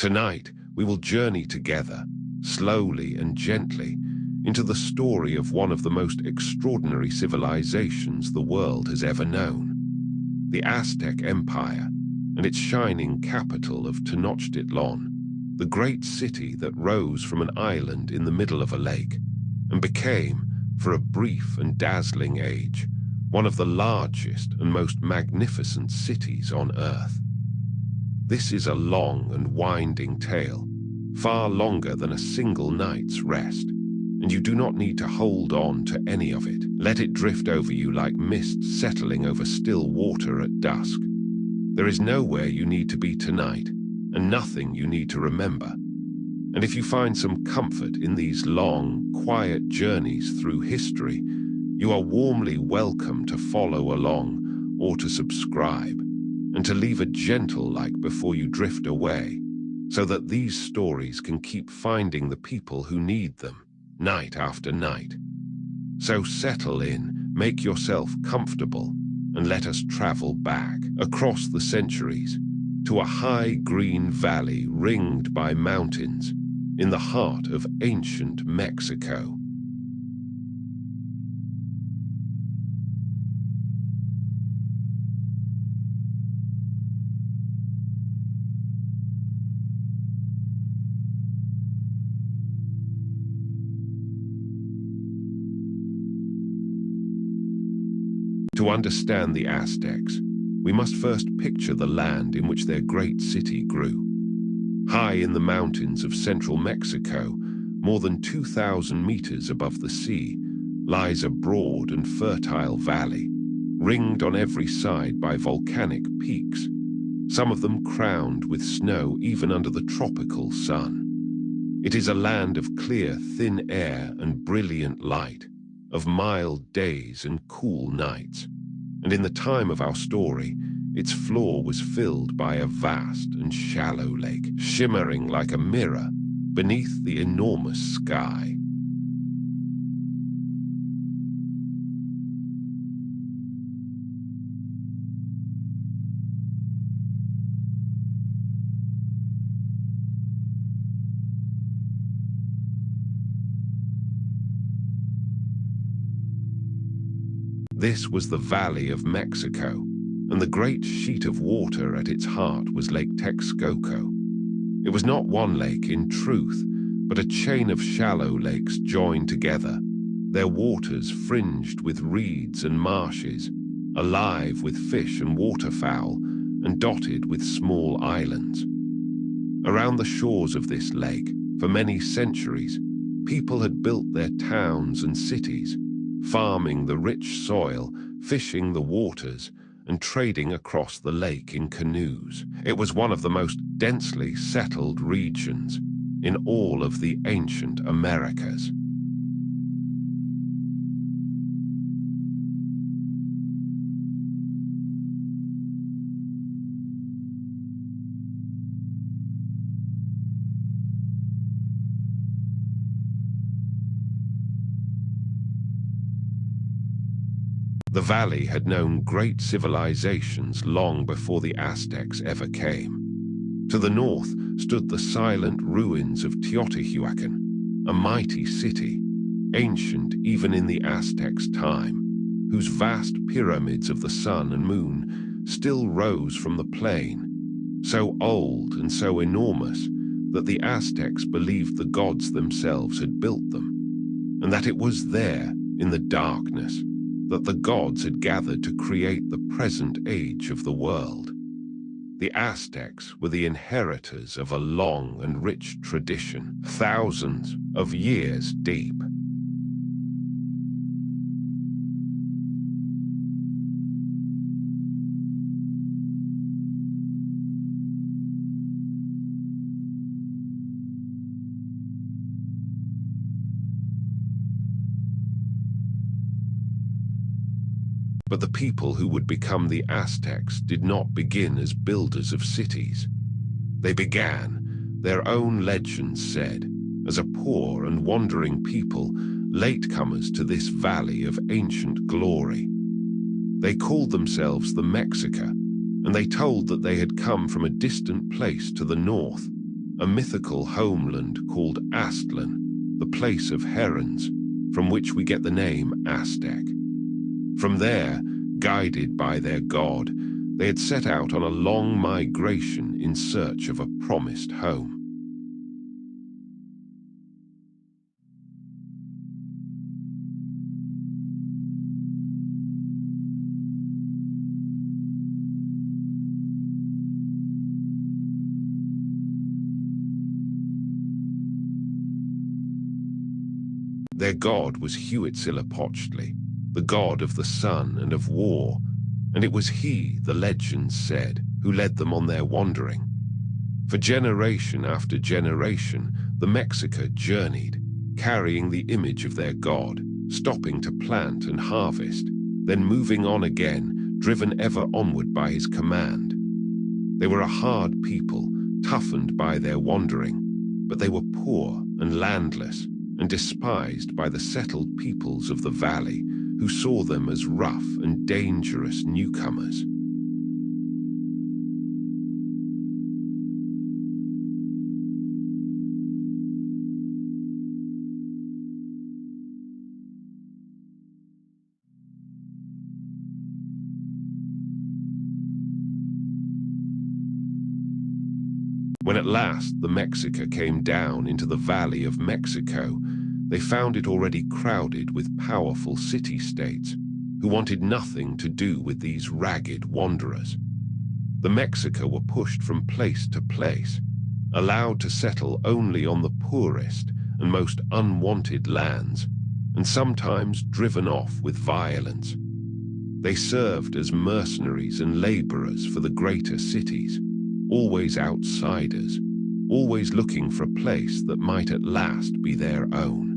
Tonight, we will journey together, slowly and gently, into the story of one of the most extraordinary civilizations the world has ever known, the Aztec Empire, and its shining capital of Tenochtitlan, the great city that rose from an island in the middle of a lake and became, for a brief and dazzling age, one of the largest and most magnificent cities on Earth. This is a long and winding tale, far longer than a single night's rest, and you do not need to hold on to any of it. Let it drift over you like mist settling over still water at dusk. There is nowhere you need to be tonight, and nothing you need to remember. And if you find some comfort in these long, quiet journeys through history, you are warmly welcome to follow along or to subscribe, and to leave a gentle like before you drift away, so that these stories can keep finding the people who need them, night after night. So settle in, make yourself comfortable, and let us travel back, across the centuries, to a high green valley ringed by mountains, in the heart of ancient Mexico. To understand the Aztecs, we must first picture the land in which their great city grew. High in the mountains of central Mexico, more than 2,000 meters above the sea, lies a broad and fertile valley, ringed on every side by volcanic peaks, some of them crowned with snow even under the tropical sun. It is a land of clear, thin air and brilliant light, of mild days and cool nights, and in the time of our story, its floor was filled by a vast and shallow lake, shimmering like a mirror beneath the enormous sky. This was the Valley of Mexico, and the great sheet of water at its heart was Lake Texcoco. It was not one lake in truth, but a chain of shallow lakes joined together, their waters fringed with reeds and marshes, alive with fish and waterfowl, and dotted with small islands. Around the shores of this lake, for many centuries, people had built their towns and cities, farming the rich soil, fishing the waters, and trading across the lake in canoes. It was one of the most densely settled regions in all of the ancient Americas. The valley had known great civilizations long before the Aztecs ever came. To the north stood the silent ruins of Teotihuacan, a mighty city, ancient even in the Aztecs' time, whose vast pyramids of the sun and moon still rose from the plain, so old and so enormous that the Aztecs believed the gods themselves had built them, and that it was there, in the darkness, that the gods had gathered to create the present age of the world. The Aztecs were the inheritors of a long and rich tradition, thousands of years deep. But the people who would become the Aztecs did not begin as builders of cities. They began, their own legends said, as a poor and wandering people, latecomers to this valley of ancient glory. They called themselves the Mexica, and they told that they had come from a distant place to the north, a mythical homeland called Aztlan, the place of herons, from which we get the name Aztec. From there, guided by their god, they had set out on a long migration in search of a promised home. Their god was Huitzilopochtli, the god of the sun and of war, and it was he, the legends said, who led them on their wandering. For generation after generation, the Mexica journeyed, carrying the image of their god, stopping to plant and harvest, then moving on again, driven ever onward by his command. They were a hard people, toughened by their wandering, but they were poor and landless, and despised by the settled peoples of the valley, who saw them as rough and dangerous newcomers. When at last the Mexica came down into the Valley of Mexico, they found it already crowded with powerful city-states who wanted nothing to do with these ragged wanderers. The Mexica were pushed from place to place, allowed to settle only on the poorest and most unwanted lands, and sometimes driven off with violence. They served as mercenaries and laborers for the greater cities, always outsiders, always looking for a place that might at last be their own.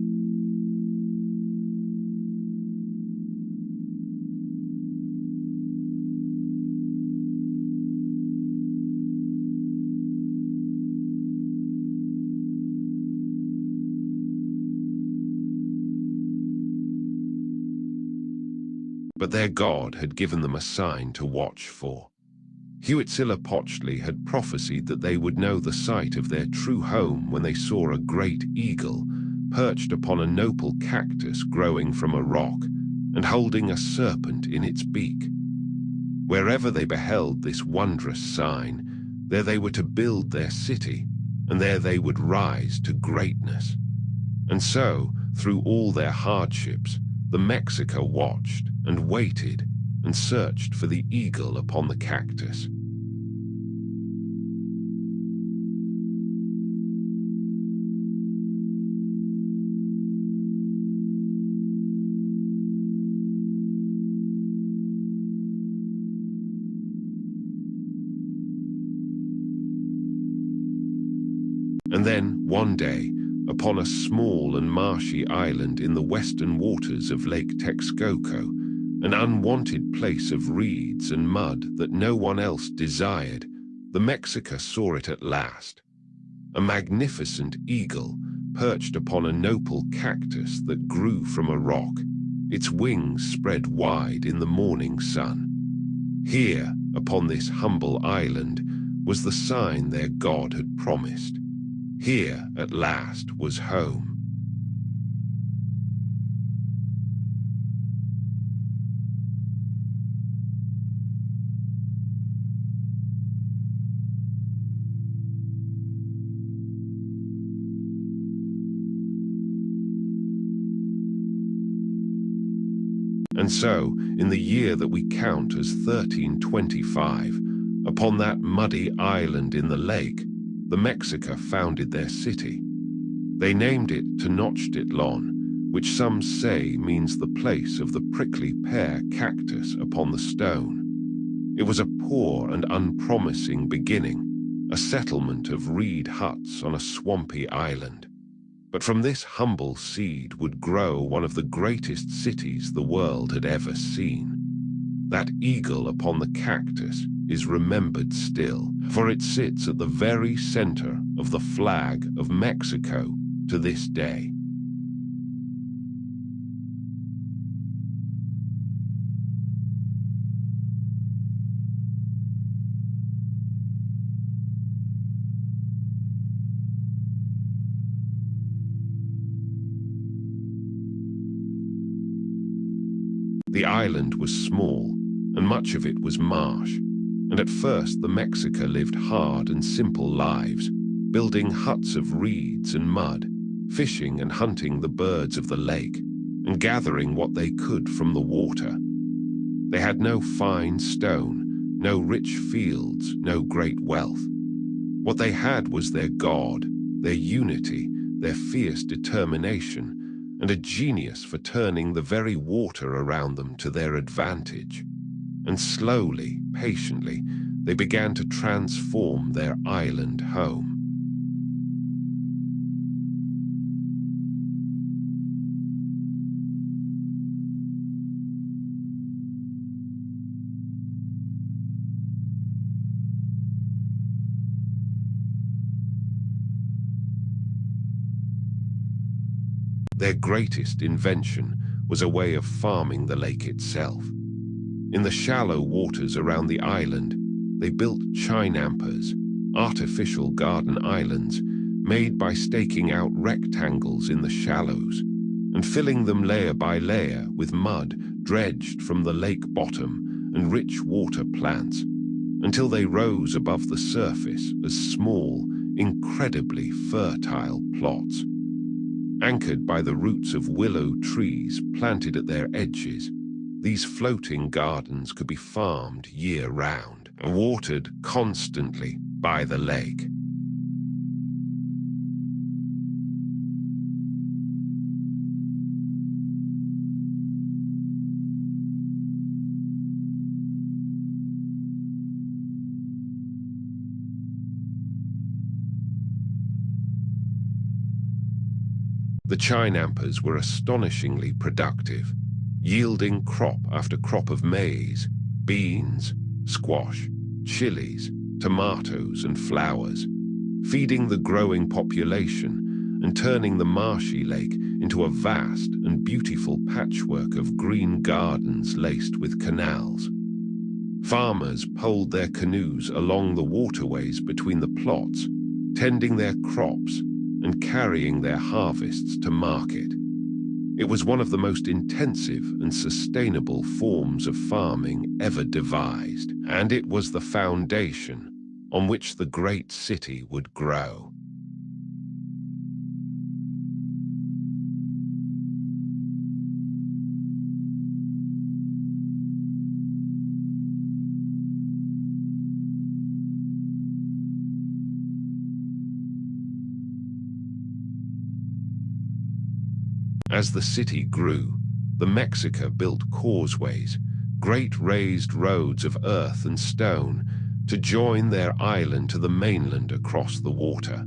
But their god had given them a sign to watch for. Huitzilopochtli had prophesied that they would know the site of their true home when they saw a great eagle perched upon a nopal cactus growing from a rock and holding a serpent in its beak. Wherever they beheld this wondrous sign, there they were to build their city, and there they would rise to greatness. And so, through all their hardships, the Mexica watched and waited and searched for the eagle upon the cactus. And then, one day, upon a small and marshy island in the western waters of Lake Texcoco, an unwanted place of reeds and mud that no one else desired, the Mexica saw it at last. A magnificent eagle perched upon a nopal cactus that grew from a rock, its wings spread wide in the morning sun. Here, upon this humble island, was the sign their god had promised. Here, at last, was home. And so, in the year that we count as 1325, upon that muddy island in the lake, the Mexica founded their city. They named it Tenochtitlan, which some say means the place of the prickly pear cactus upon the stone. It was a poor and unpromising beginning, a settlement of reed huts on a swampy island. But from this humble seed would grow one of the greatest cities the world had ever seen. That eagle upon the cactus is remembered still, for it sits at the very center of the flag of Mexico to this day. The island was small, and much of it was marsh, and at first the Mexica lived hard and simple lives, building huts of reeds and mud, fishing and hunting the birds of the lake, and gathering what they could from the water. They had no fine stone, no rich fields, no great wealth. What they had was their God, their unity, their fierce determination, and a genius for turning the very water around them to their advantage. And slowly, patiently, they began to transform their island home. Their greatest invention was a way of farming the lake itself. In the shallow waters around the island, they built chinampers, artificial garden islands made by staking out rectangles in the shallows and filling them layer by layer with mud dredged from the lake bottom and rich water plants until they rose above the surface as small, incredibly fertile plots. Anchored by the roots of willow trees planted at their edges, these floating gardens could be farmed year-round and watered constantly by the lake. The chinampers were astonishingly productive, yielding crop after crop of maize, beans, squash, chilies, tomatoes, and flowers, feeding the growing population and turning the marshy lake into a vast and beautiful patchwork of green gardens laced with canals. Farmers poled their canoes along the waterways between the plots, tending their crops and carrying their harvests to market. It was one of the most intensive and sustainable forms of farming ever devised, and it was the foundation on which the great city would grow. As the city grew, the Mexica built causeways, great raised roads of earth and stone, to join their island to the mainland across the water.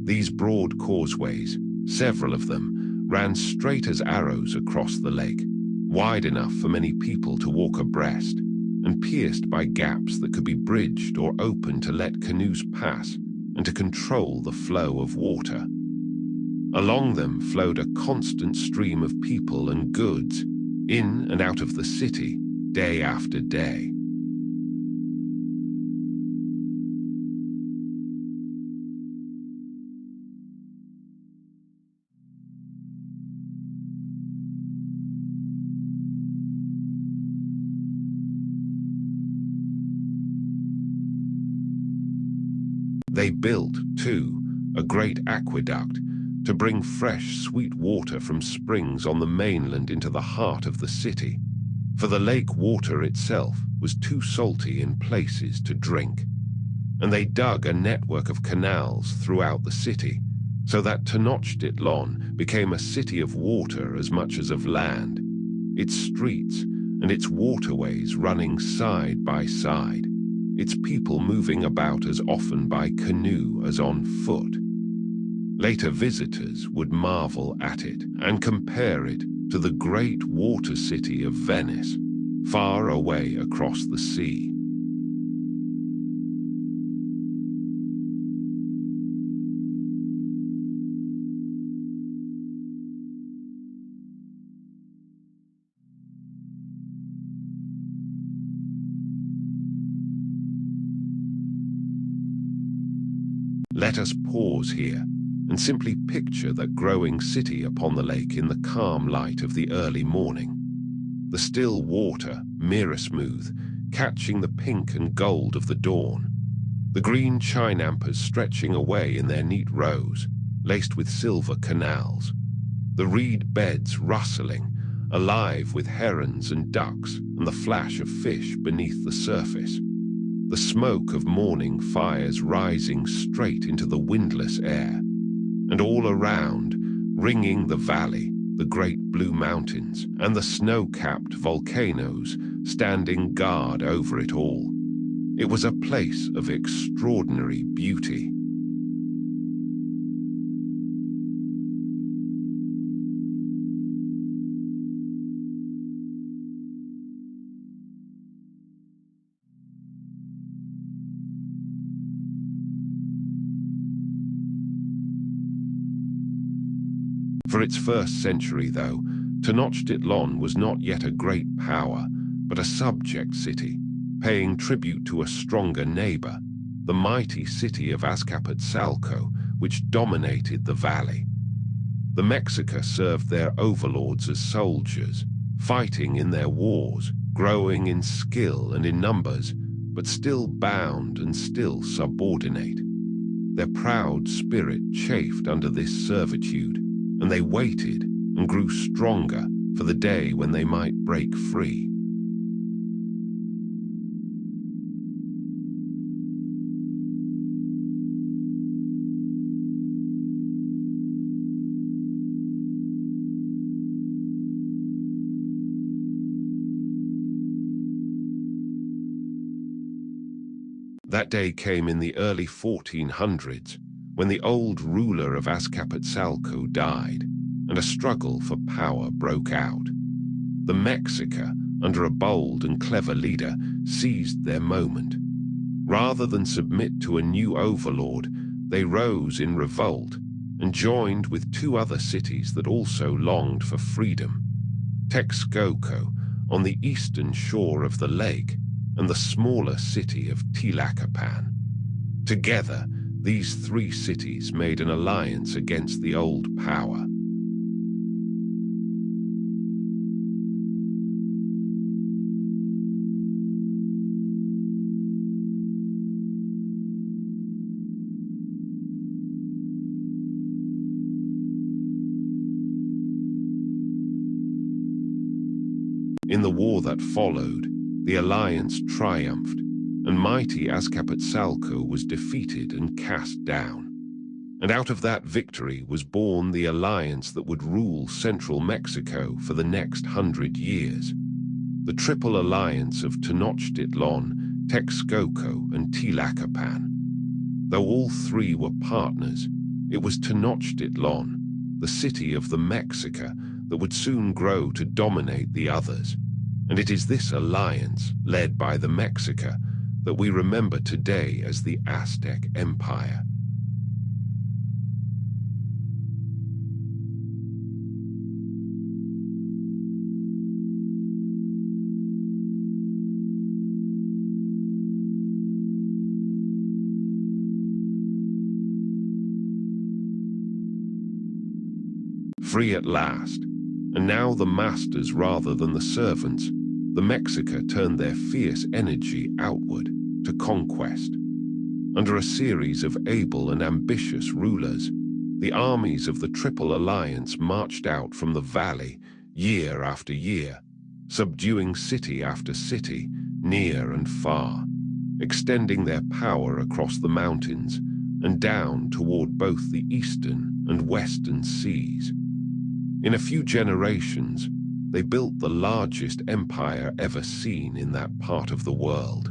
These broad causeways, several of them, ran straight as arrows across the lake, wide enough for many people to walk abreast, and pierced by gaps that could be bridged or opened to let canoes pass and to control the flow of water. Along them flowed a constant stream of people and goods, in and out of the city, day after day. They built, too, a great aqueduct to bring fresh, sweet water from springs on the mainland into the heart of the city, for the lake water itself was too salty in places to drink. And they dug a network of canals throughout the city, so that Tenochtitlan became a city of water as much as of land, its streets and its waterways running side by side, its people moving about as often by canoe as on foot. Later visitors would marvel at it and compare it to the great water city of Venice, far away across the sea. Let us pause here and simply picture that growing city upon the lake in the calm light of the early morning. the still water, mirror-smooth, catching the pink and gold of the dawn, the green chinampers stretching away in their neat rows, laced with silver canals, the reed beds rustling, alive with herons and ducks and the flash of fish beneath the surface, the smoke of morning fires rising straight into the windless air, and all around, ringing the valley, the great blue mountains and the snow-capped volcanoes standing guard over it all. It was a place of extraordinary beauty. For its first century, though, Tenochtitlan was not yet a great power, but a subject city, paying tribute to a stronger neighbor, the mighty city of Azcapotzalco, which dominated the valley. The Mexica served their overlords as soldiers, fighting in their wars, growing in skill and in numbers, but still bound and still subordinate. Their proud spirit chafed under this servitude, and they waited and grew stronger for the day when they might break free. That day came in the early 1400s, when the old ruler of Azcapotzalco died, and a struggle for power broke out. The Mexica, under a bold and clever leader, seized their moment. Rather than submit to a new overlord, they rose in revolt and joined with two other cities that also longed for freedom: Texcoco on the eastern shore of the lake, and the smaller city of Tlacopan. Together, these three cities made an alliance against the old power. In the war that followed, the alliance triumphed, and mighty Azcapotzalco was defeated and cast down. And out of that victory was born the alliance that would rule central Mexico for the next 100 years. The triple alliance of Tenochtitlan, Texcoco, and Tlacopan. Though all three were partners, it was Tenochtitlan, the city of the Mexica, that would soon grow to dominate the others. And it is this alliance, led by the Mexica, that we remember today as the Aztec Empire. Free at last, and now the masters rather than the servants, the Mexica turned their fierce energy outward to conquest. Under a series of able and ambitious rulers, the armies of the Triple Alliance marched out from the valley year after year, subduing city after city, near and far, extending their power across the mountains and down toward both the eastern and western seas. In a few generations, they built the largest empire ever seen in that part of the world.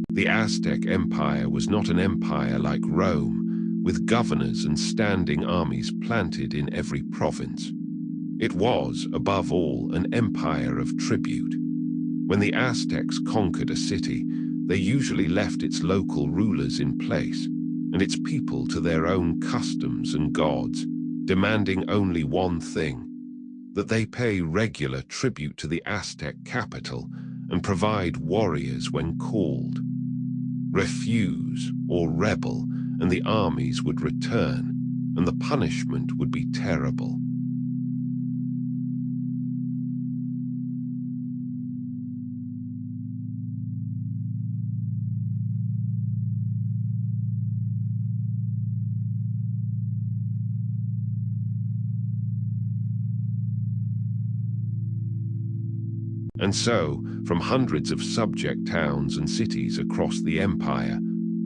The Aztec Empire was not an empire like Rome, with governors and standing armies planted in every province. It was, above all, an empire of tribute. When the Aztecs conquered a city, they usually left its local rulers in place, and its people to their own customs and gods, demanding only one thing: that they pay regular tribute to the Aztec capital and provide warriors when called. Refuse or rebel, and the armies would return, and the punishment would be terrible. And so, from hundreds of subject towns and cities across the empire,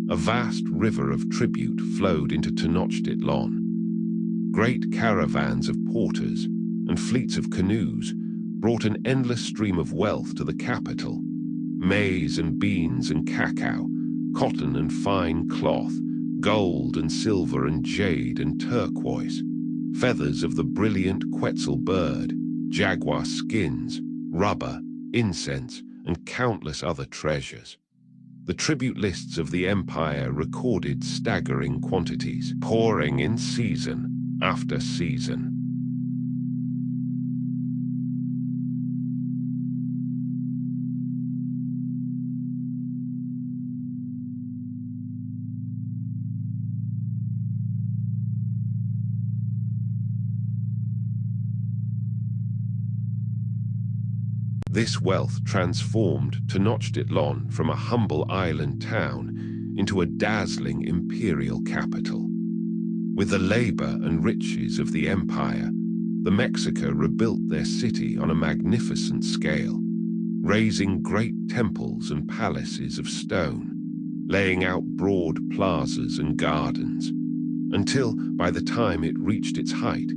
a vast river of tribute flowed into Tenochtitlan. Great caravans of porters and fleets of canoes brought an endless stream of wealth to the capital: maize and beans and cacao, cotton and fine cloth, gold and silver and jade and turquoise, feathers of the brilliant quetzal bird, jaguar skins, rubber, incense, and countless other treasures. The tribute lists of the empire recorded staggering quantities, pouring in season after season. This wealth transformed Tenochtitlan from a humble island town into a dazzling imperial capital. With the labor and riches of the empire, the Mexica rebuilt their city on a magnificent scale, raising great temples and palaces of stone, laying out broad plazas and gardens, until, by the time it reached its height,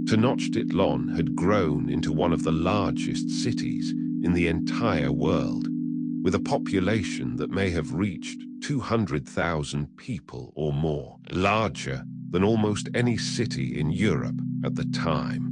Tenochtitlan had grown into one of the largest cities in the entire world, with a population that may have reached 200,000 people or more, larger than almost any city in Europe at the time.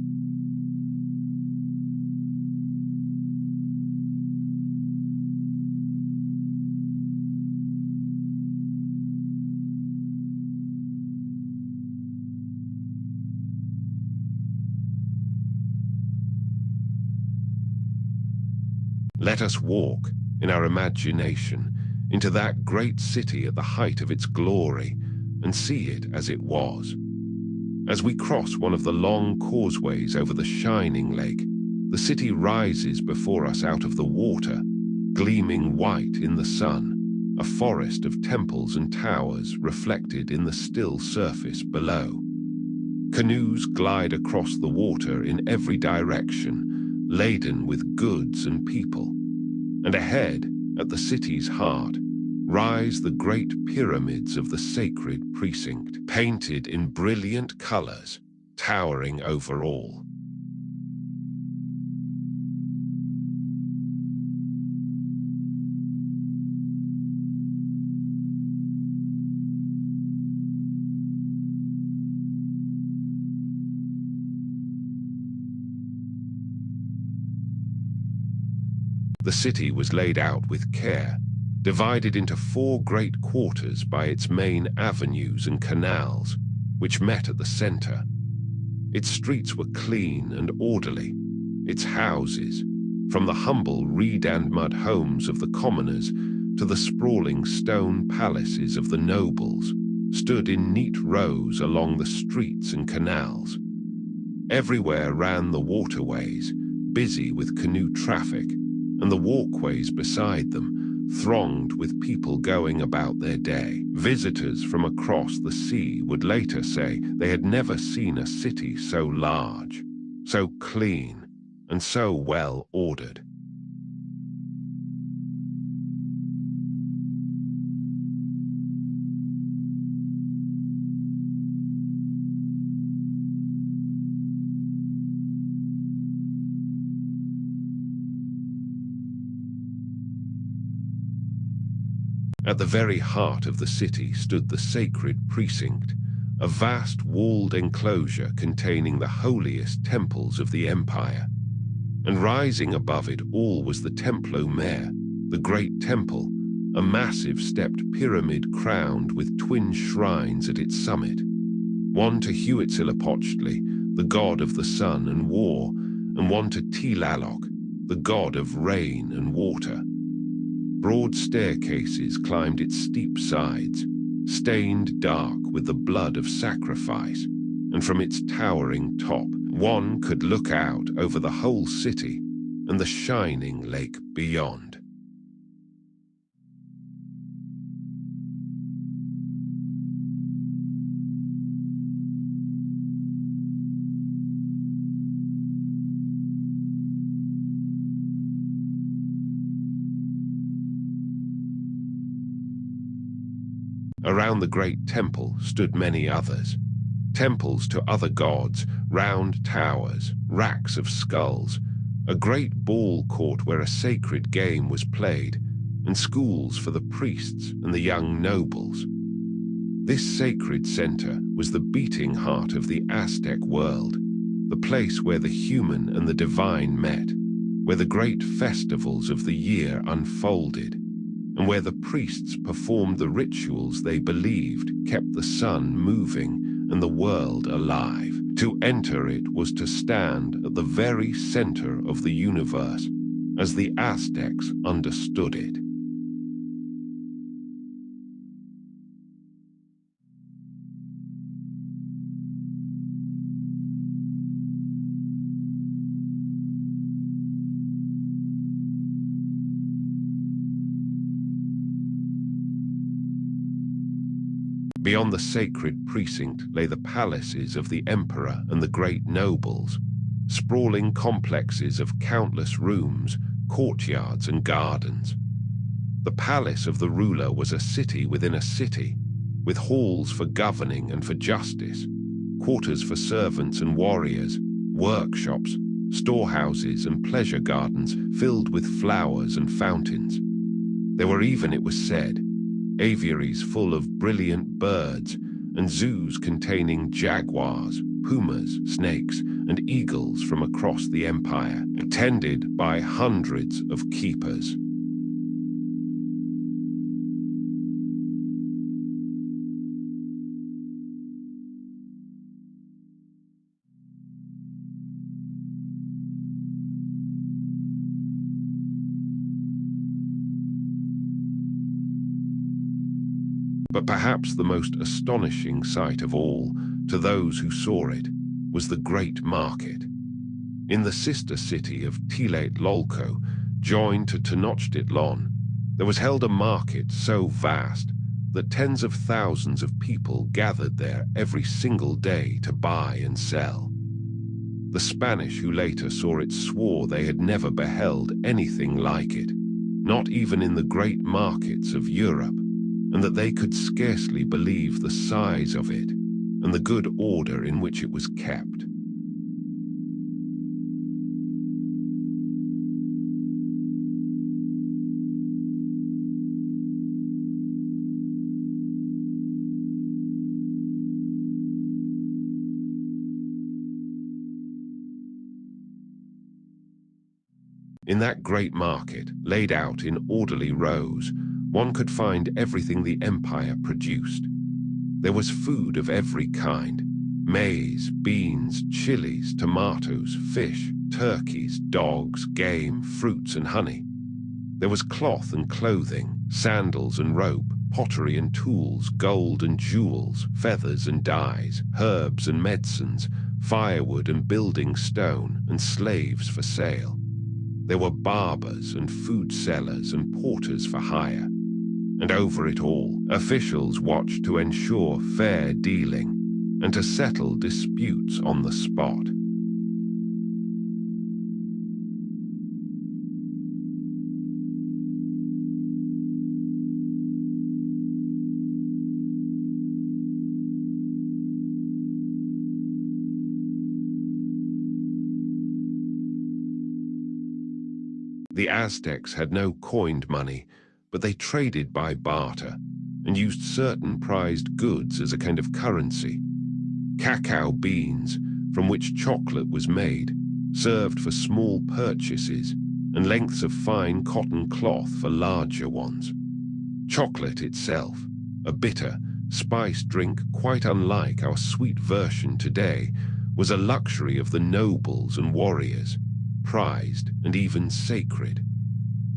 Let us walk, in our imagination, into that great city at the height of its glory and see it as it was. As we cross one of the long causeways over the shining lake, the city rises before us out of the water, gleaming white in the sun, a forest of temples and towers reflected in the still surface below. Canoes glide across the water in every direction, laden with goods and people. And ahead, at the city's heart, rise the great pyramids of the sacred precinct, painted in brilliant colors, towering over all. The city was laid out with care, divided into 4 great quarters by its main avenues and canals, which met at the center. Its streets were clean and orderly. Its houses, from the humble reed and mud homes of the commoners to the sprawling stone palaces of the nobles, stood in neat rows along the streets and canals. Everywhere ran the waterways, busy with canoe traffic, and the walkways beside them thronged with people going about their day. Visitors from across the sea would later say they had never seen a city so large, so clean, and so well ordered. At the very heart of the city stood the sacred precinct, a vast walled enclosure containing the holiest temples of the empire. And rising above it all was the Templo Mayor, the great temple, a massive stepped pyramid crowned with twin shrines at its summit. one to Huitzilopochtli, the god of the sun and war, and one to Tlaloc, the god of rain and water. Broad staircases climbed its steep sides, stained dark with the blood of sacrifice, and from its towering top, one could look out over the whole city and the shining lake beyond. Around the great temple stood many others. Temples to other gods, round towers, racks of skulls, a great ball court where a sacred game was played, and schools for the priests and the young nobles. This sacred center was the beating heart of the Aztec world, the place where the human and the divine met, where the great festivals of the year unfolded, and where the priests performed the rituals they believed kept the sun moving and the world alive. To enter it was to stand at the very center of the universe, as the Aztecs understood it. Beyond the sacred precinct lay the palaces of the emperor and the great nobles, sprawling complexes of countless rooms, courtyards, and gardens. The palace of the ruler was a city within a city, with halls for governing and for justice, quarters for servants and warriors, workshops, storehouses, and pleasure gardens filled with flowers and fountains. There were even, it was said, aviaries full of brilliant birds, and zoos containing jaguars, pumas, snakes, and eagles from across the empire, attended by hundreds of keepers. But perhaps the most astonishing sight of all, to those who saw it, was the great market. In the sister city of Tlatelolco, joined to Tenochtitlan, there was held a market so vast that tens of thousands of people gathered there every single day to buy and sell. The Spanish who later saw it swore they had never beheld anything like it, not even in the great markets of Europe, and that they could scarcely believe the size of it and the good order in which it was kept. In that great market, laid out in orderly rows, one could find everything the empire produced. There was food of every kind: maize, beans, chilies, tomatoes, fish, turkeys, dogs, game, fruits, and honey. There was cloth and clothing, sandals and rope, pottery and tools, gold and jewels, feathers and dyes, herbs and medicines, firewood and building stone, and slaves for sale. There were barbers and food sellers and porters for hire. And over it all, officials watched to ensure fair dealing and to settle disputes on the spot. The Aztecs had no coined money, but they traded by barter and used certain prized goods as a kind of currency. Cacao beans, from which chocolate was made, served for small purchases, and lengths of fine cotton cloth for larger ones. Chocolate itself, a bitter, spiced drink quite unlike our sweet version today was a luxury of the nobles and warriors, prized and even sacred.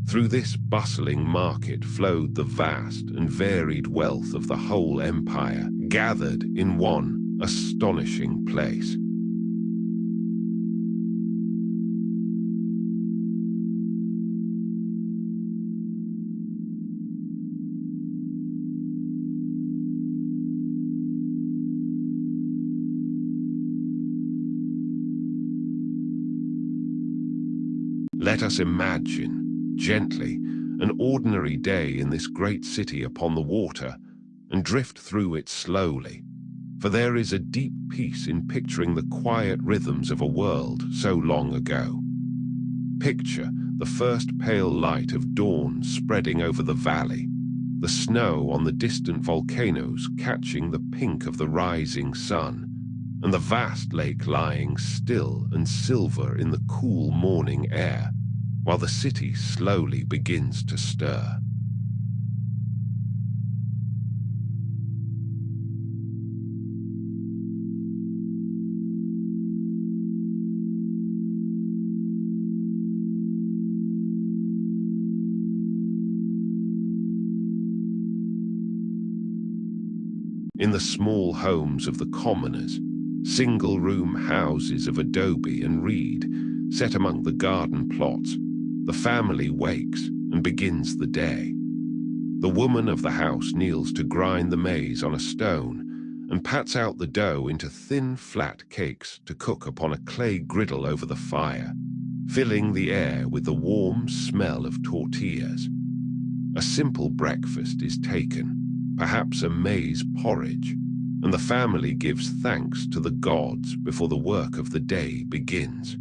Through this bustling market flowed the vast and varied wealth of the whole empire, gathered in one astonishing place. Let us imagine, gently, an ordinary day in this great city upon the water, and drift through it slowly, for there is a deep peace in picturing the quiet rhythms of a world so long ago. Picture the first pale light of dawn spreading over the valley, the snow on the distant volcanoes catching the pink of the rising sun, and the vast lake lying still and silver in the cool morning air, while the city slowly begins to stir. In the small homes of the commoners, single-room houses of adobe and reed set among the garden plots, the family wakes and begins the day. The woman of the house kneels to grind the maize on a stone and pats out the dough into thin, flat cakes to cook upon a clay griddle over the fire, filling the air with the warm smell of tortillas. A simple breakfast is taken, perhaps a maize porridge, and the family gives thanks to the gods before the work of the day begins.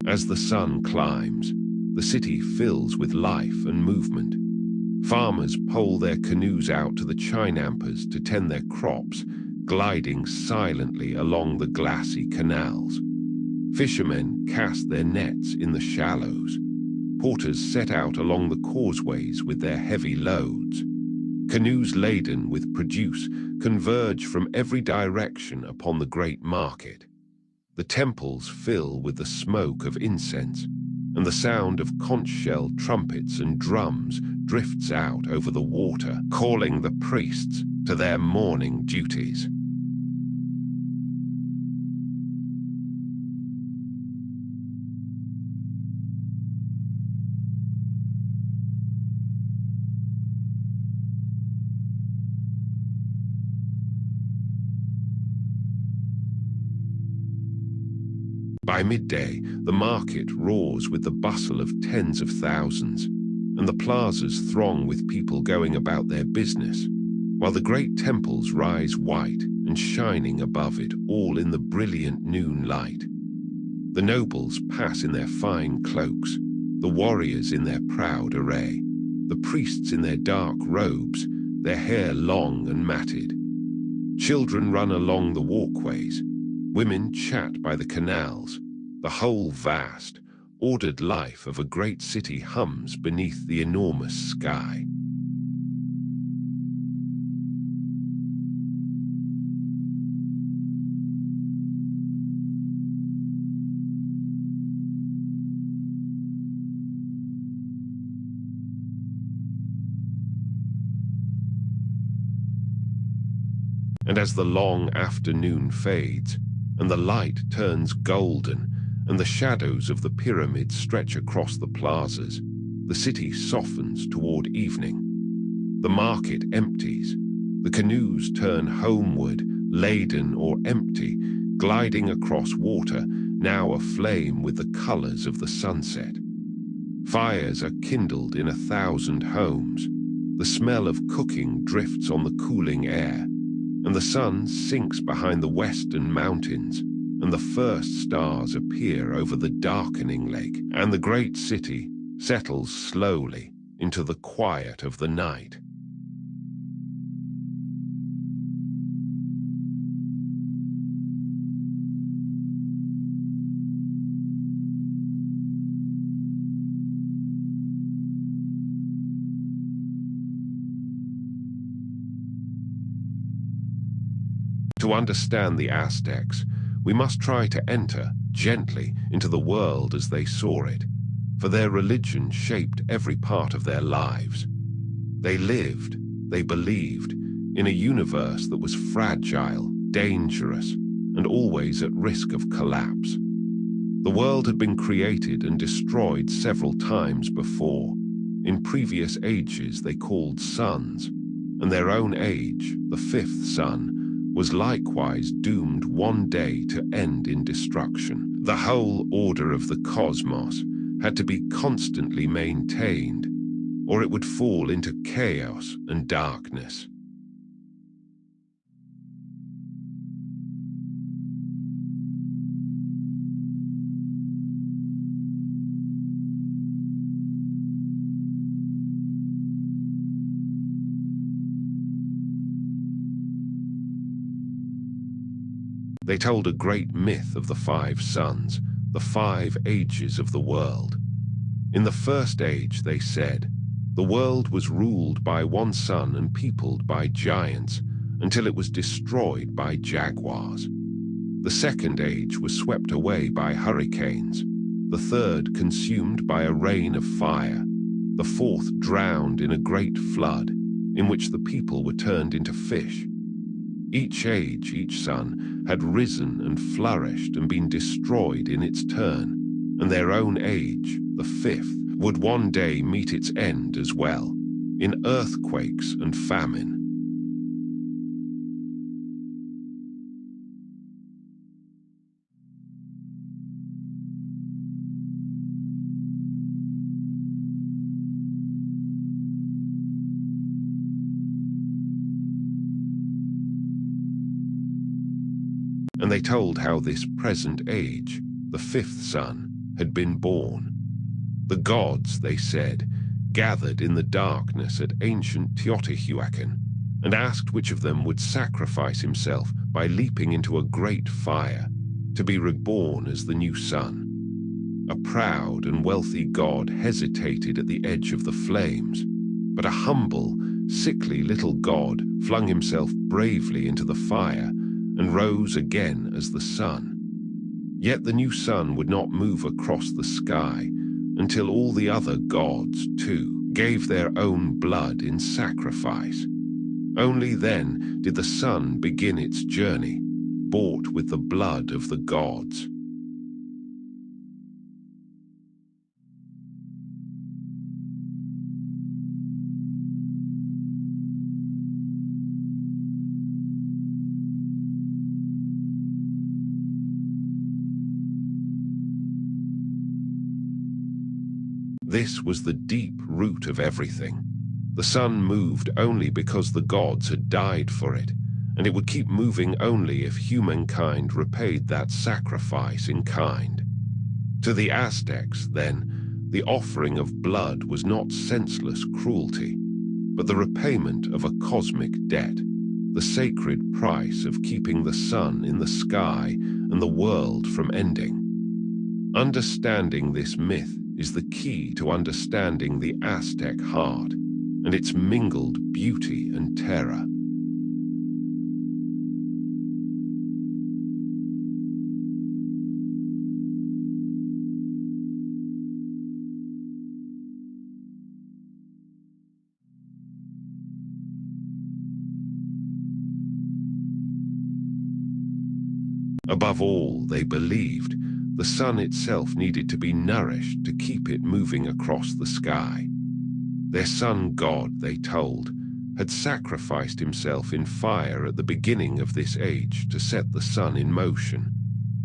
As the sun climbs, the city fills with life and movement. Farmers pole their canoes out to the Chinampas to tend their crops, gliding silently along the glassy canals. Fishermen cast their nets in the shallows. Porters set out along the causeways with their heavy loads. Canoes laden with produce converge from every direction upon the great market. The temples fill with the smoke of incense, and the sound of conch shell trumpets and drums drifts out over the water, calling the priests to their morning duties. By midday, the market roars with the bustle of tens of thousands, and the plazas throng with people going about their business, while the great temples rise white and shining above it, all in the brilliant noon light. The nobles pass in their fine cloaks, the warriors in their proud array, the priests in their dark robes, their hair long and matted. Children run along the walkways, women chat by the canals. The whole vast, ordered life of a great city hums beneath the enormous sky. And as the long afternoon fades, and the light turns golden, and the shadows of the pyramids stretch across the plazas, the city softens toward evening. The market empties. The canoes turn homeward, laden or empty, gliding across water, now aflame with the colors of the sunset. Fires are kindled in 1,000 homes. The smell of cooking drifts on the cooling air, and the sun sinks behind the western mountains, and the first stars appear over the darkening lake, and the great city settles slowly into the quiet of the night. To understand the Aztecs, we must try to enter gently into the world as they saw it, for their religion shaped every part of their lives. They lived, they believed, in a universe that was fragile, dangerous, and always at risk of collapse. The world had been created and destroyed several times before. In previous ages they called suns, and their own age, the fifth sun, was likewise doomed one day to end in destruction. The whole order of the cosmos had to be constantly maintained, or it would fall into chaos and darkness. They told a great myth of the 5 suns, the 5 ages of the world. In the first age, they said, the world was ruled by one sun and peopled by giants until it was destroyed by jaguars. The second age was swept away by hurricanes, the third consumed by a rain of fire, the fourth drowned in a great flood, in which the people were turned into fish. Each age, each sun, had risen and flourished and been destroyed in its turn, and their own age, the fifth, would one day meet its end as well, in earthquakes and famine. And they told how this present age, the fifth sun, had been born. The gods, they said, gathered in the darkness at ancient Teotihuacan and asked which of them would sacrifice himself by leaping into a great fire to be reborn as the new sun. A proud and wealthy god hesitated at the edge of the flames, but a humble, sickly little god flung himself bravely into the fire and rose again as the sun. Yet the new sun would not move across the sky until all the other gods, too, gave their own blood in sacrifice. Only then did the sun begin its journey, bought with the blood of the gods. This was the deep root of everything. The sun moved only because the gods had died for it, and it would keep moving only if humankind repaid that sacrifice in kind. To the Aztecs, then, the offering of blood was not senseless cruelty, but the repayment of a cosmic debt, the sacred price of keeping the sun in the sky and the world from ending. Understanding this myth is the key to understanding the Aztec heart and its mingled beauty and terror. Above all, they believed the sun itself needed to be nourished to keep it moving across the sky. Their sun god, they told, had sacrificed himself in fire at the beginning of this age to set the sun in motion,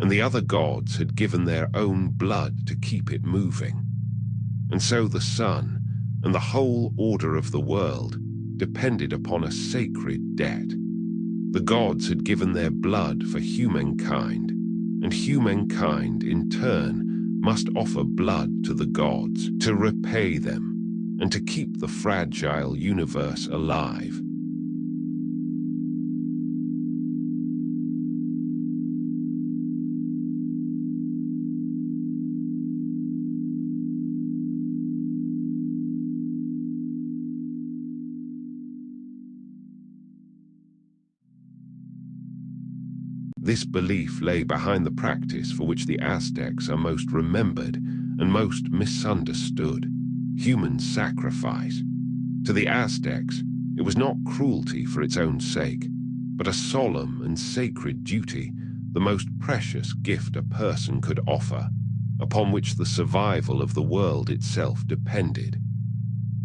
and the other gods had given their own blood to keep it moving. And so the sun, and the whole order of the world, depended upon a sacred debt. The gods had given their blood for humankind, and humankind, in turn, must offer blood to the gods to repay them. and to keep the fragile universe alive. This belief lay behind the practice for which the Aztecs are most remembered and most misunderstood: human sacrifice. To the Aztecs, it was not cruelty for its own sake, but a solemn and sacred duty, the most precious gift a person could offer, upon which the survival of the world itself depended.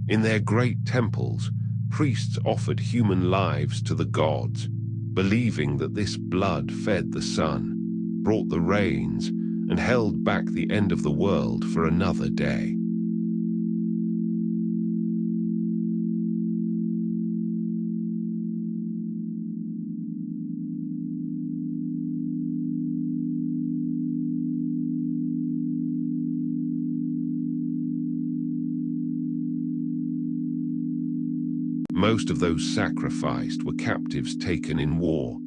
In their great temples, priests offered human lives to the gods, believing that this blood fed the sun, brought the rains, and held back the end of the world for another day. Most of those sacrificed were captives taken in war,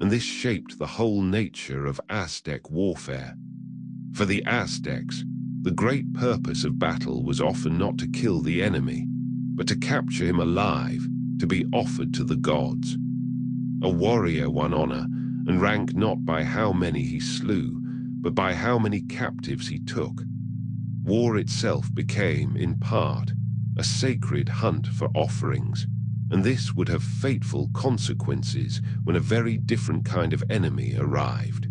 and this shaped the whole nature of Aztec warfare. For the Aztecs, the great purpose of battle was often not to kill the enemy, but to capture him alive, to be offered to the gods. A warrior won honor and rank not by how many he slew, but by how many captives he took. War itself became, in part, a sacred hunt for offerings, and this would have fateful consequences when a very different kind of enemy arrived.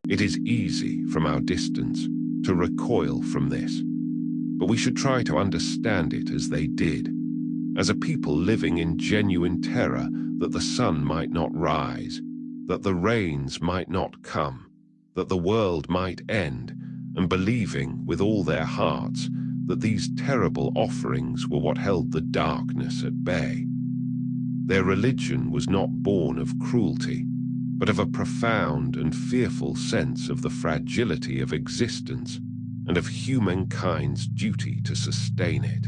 It is easy, from our distance, to recoil from this, but we should try to understand it as they did, as a people living in genuine terror that the sun might not rise, that the rains might not come, that the world might end, and believing with all their hearts that these terrible offerings were what held the darkness at bay. Their religion was not born of cruelty, but of a profound and fearful sense of the fragility of existence and of humankind's duty to sustain it.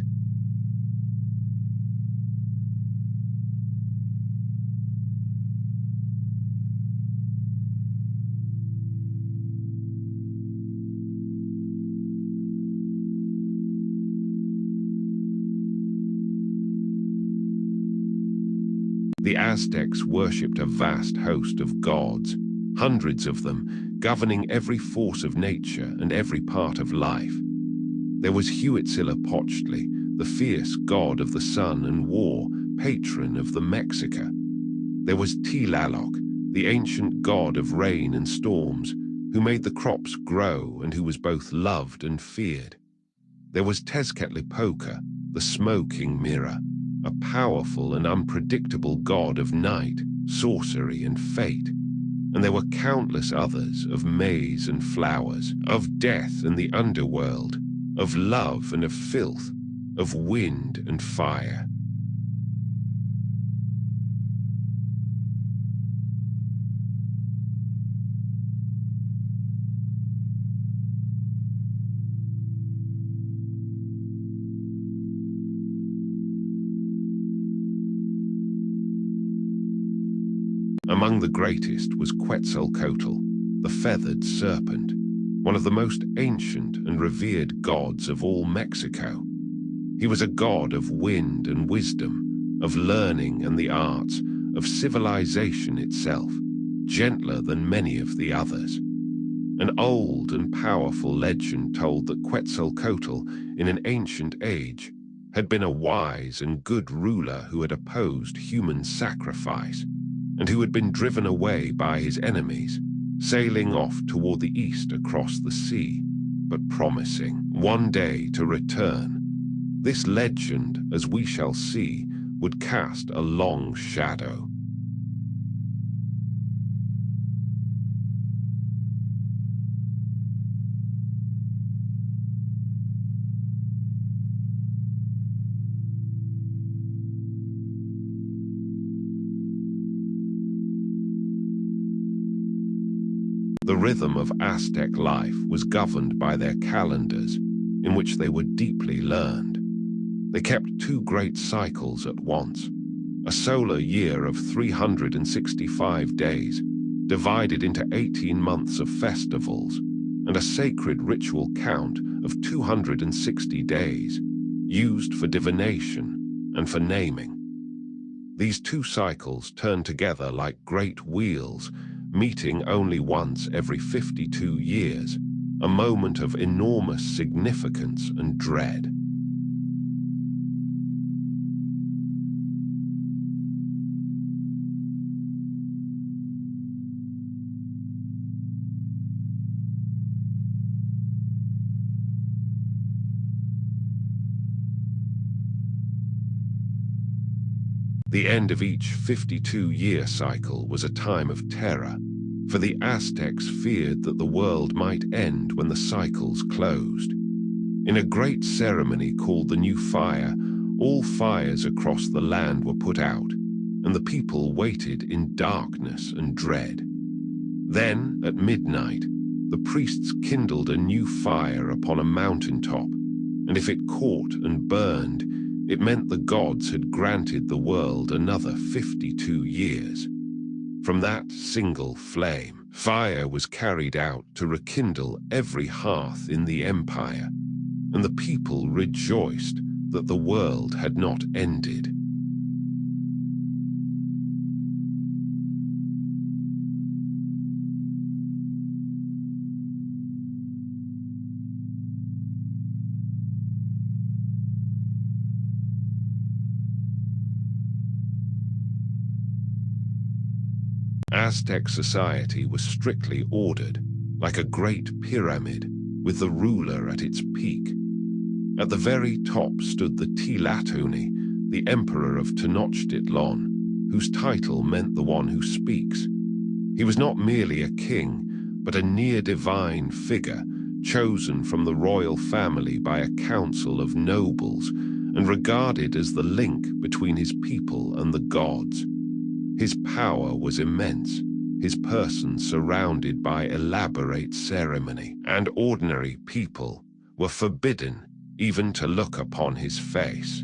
The Aztecs worshipped a vast host of gods, hundreds of them, governing every force of nature and every part of life. There was Huitzilopochtli, the fierce god of the sun and war, patron of the Mexica. There was Tlaloc, the ancient god of rain and storms, who made the crops grow and who was both loved and feared. There was Tezcatlipoca, the smoking mirror, a powerful and unpredictable god of night, sorcery, and fate. And there were countless others of maize and flowers, of death and the underworld, of love and of filth, of wind and fire. Among the greatest was Quetzalcoatl, the feathered serpent, one of the most ancient and revered gods of all Mexico. He was a god of wind and wisdom, of learning and the arts, of civilization itself, gentler than many of the others. An old and powerful legend told that Quetzalcoatl, in an ancient age, had been a wise and good ruler who had opposed human sacrifice, and who had been driven away by his enemies, sailing off toward the east across the sea, but promising one day to return. This legend, as we shall see, would cast a long shadow. rhythm of Aztec life was governed by their calendars, in which they were deeply learned. They kept two great cycles at once, a solar year of 365 days, divided into 18 months of festivals, and a sacred ritual count of 260 days, used for divination and for naming. These two cycles turned together like great wheels, meeting only once every 52 years, a moment of enormous significance and dread. The end of each 52-year cycle was a time of terror, for the Aztecs feared that the world might end when the cycles closed. In a great ceremony called the New Fire, all fires across the land were put out, and the people waited in darkness and dread. Then, at midnight, the priests kindled a new fire upon a mountaintop, and if it caught and burned, it meant the gods had granted the world another 52 years. From that single flame, fire was carried out to rekindle every hearth in the empire, and the people rejoiced that the world had not ended. Aztec society was strictly ordered, like a great pyramid, with the ruler at its peak. At the very top stood the Tlatoni, the emperor of Tenochtitlan, whose title meant the one who speaks. He was not merely a king, but a near-divine figure, chosen from the royal family by a council of nobles, and regarded as the link between his people and the gods. His power was immense, his person surrounded by elaborate ceremony, and ordinary people were forbidden even to look upon his face.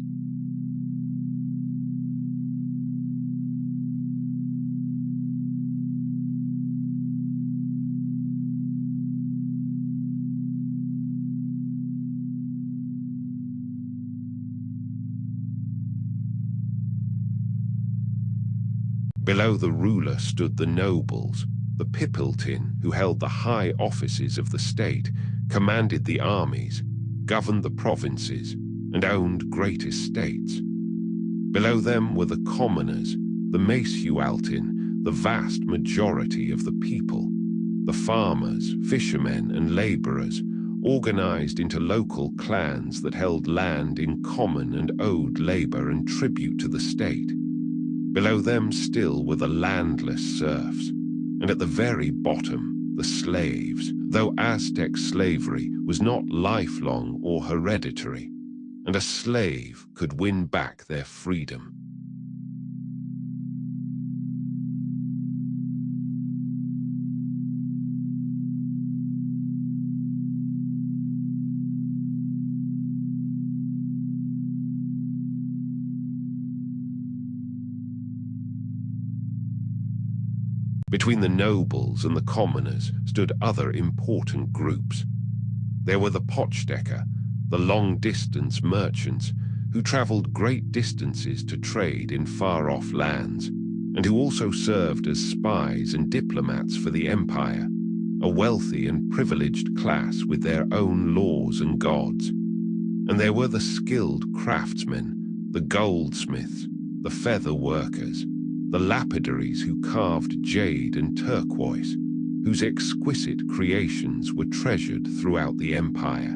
Below the ruler stood the nobles. The Pipiltin, who held the high offices of the state, commanded the armies, governed the provinces, and owned great estates. Below them were the commoners, the Macehualtin, the vast majority of the people, the farmers, fishermen, and laborers, organized into local clans that held land in common and owed labor and tribute to the state. Below them still were the landless serfs, and at the very bottom, the slaves, though Aztec slavery was not lifelong or hereditary, and a slave could win back their freedom. Between the nobles and the commoners stood other important groups. There were the Pochdecker, the long-distance merchants, who traveled great distances to trade in far-off lands, and who also served as spies and diplomats for the empire, a wealthy and privileged class with their own laws and gods. And there were the skilled craftsmen, the goldsmiths, the feather workers, the lapidaries who carved jade and turquoise, whose exquisite creations were treasured throughout the empire.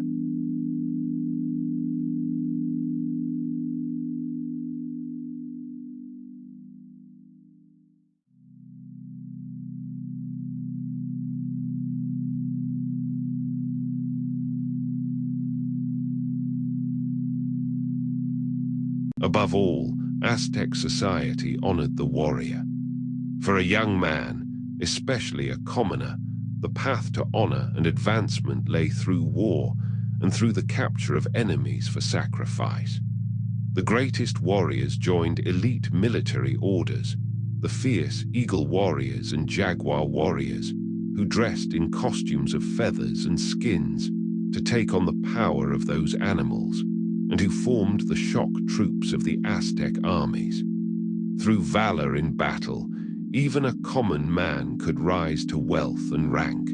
Above all, Aztec society honored the warrior. For a young man, especially a commoner, The path to honor and advancement lay through war and through the capture of enemies for sacrifice. The greatest warriors joined elite military orders, the fierce eagle warriors and jaguar warriors, who dressed in costumes of feathers and skins to take on the power of those animals, and who formed the shock troops of the Aztec armies. Through valor in battle, even a common man could rise to wealth and rank.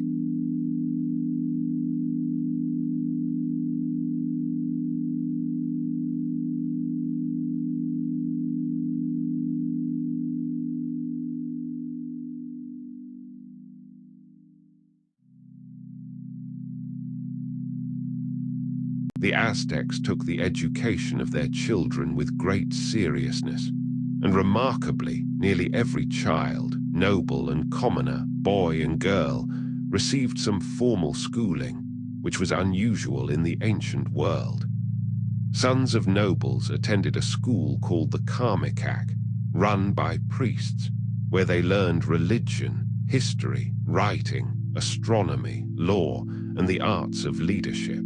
The Aztecs took the education of their children with great seriousness, and remarkably, nearly every child, noble and commoner, boy and girl, received some formal schooling, which was unusual in the ancient world. Sons of nobles attended a school called the Karmikak, run by priests, where they learned religion, history, writing, astronomy, law, and the arts of leadership.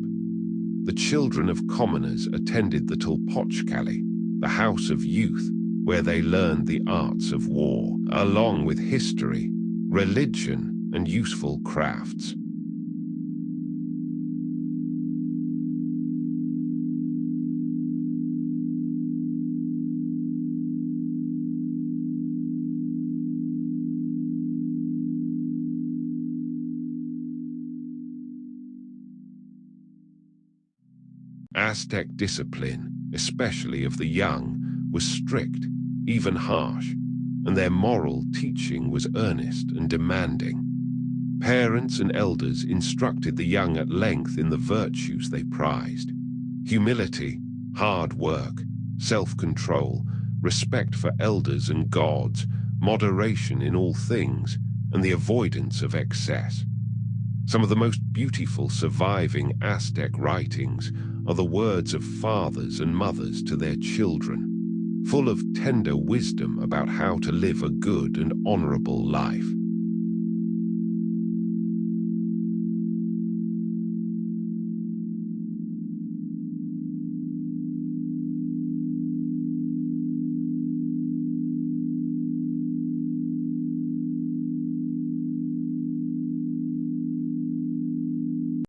The children of commoners attended the Tulpochkali, the house of youth, where they learned the arts of war, along with history, religion, and useful crafts. Aztec discipline, especially of the young, was strict, even harsh, and their moral teaching was earnest and demanding. Parents and elders instructed the young at length in the virtues they prized: humility, hard work, self-control, respect for elders and gods, moderation in all things, and the avoidance of excess. Some of the most beautiful surviving Aztec writings are the words of fathers and mothers to their children, full of tender wisdom about how to live a good and honorable life.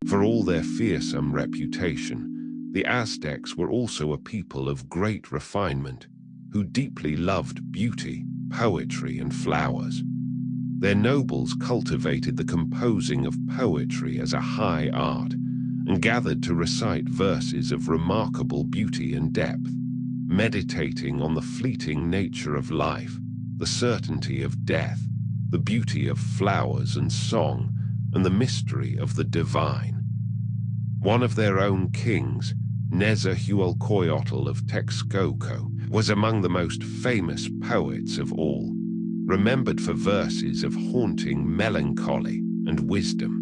For all their fearsome reputation, the Aztecs were also a people of great refinement, who deeply loved beauty, poetry, and flowers. Their nobles cultivated the composing of poetry as a high art, and gathered to recite verses of remarkable beauty and depth, meditating on the fleeting nature of life, the certainty of death, the beauty of flowers and song, and the mystery of the divine. One of their own kings, Nezahualcoyotl of Texcoco, was among the most famous poets of all, remembered for verses of haunting melancholy and wisdom.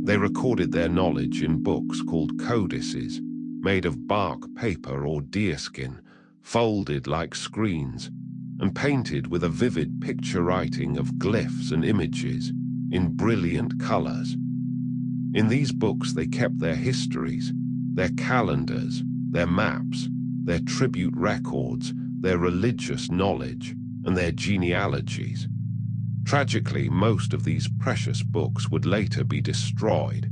They recorded their knowledge in books called codices, made of bark paper or deerskin, folded like screens, and painted with a vivid picture writing of glyphs and images in brilliant colors. In these books they kept their histories, their calendars, their maps, their tribute records, their religious knowledge, and their genealogies. Tragically, most of these precious books would later be destroyed,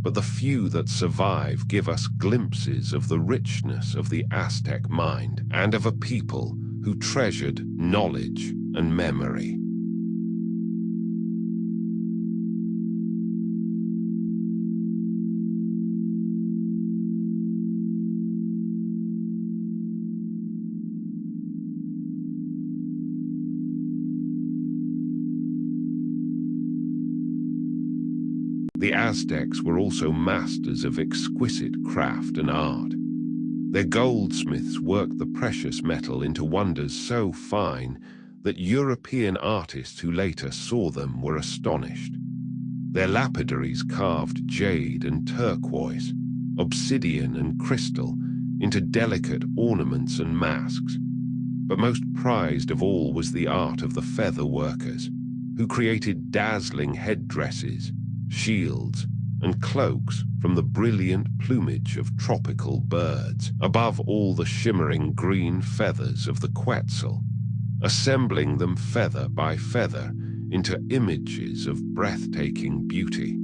but the few that survive give us glimpses of the richness of the Aztec mind and of a people who treasured knowledge and memory. The Aztecs were also masters of exquisite craft and art. Their goldsmiths worked the precious metal into wonders so fine that European artists who later saw them were astonished. Their lapidaries carved jade and turquoise, obsidian and crystal into delicate ornaments and masks. But most prized of all was the art of the feather workers, who created dazzling headdresses, shields, and cloaks from the brilliant plumage of tropical birds, above all the shimmering green feathers of the quetzal, assembling them feather by feather into images of breathtaking beauty.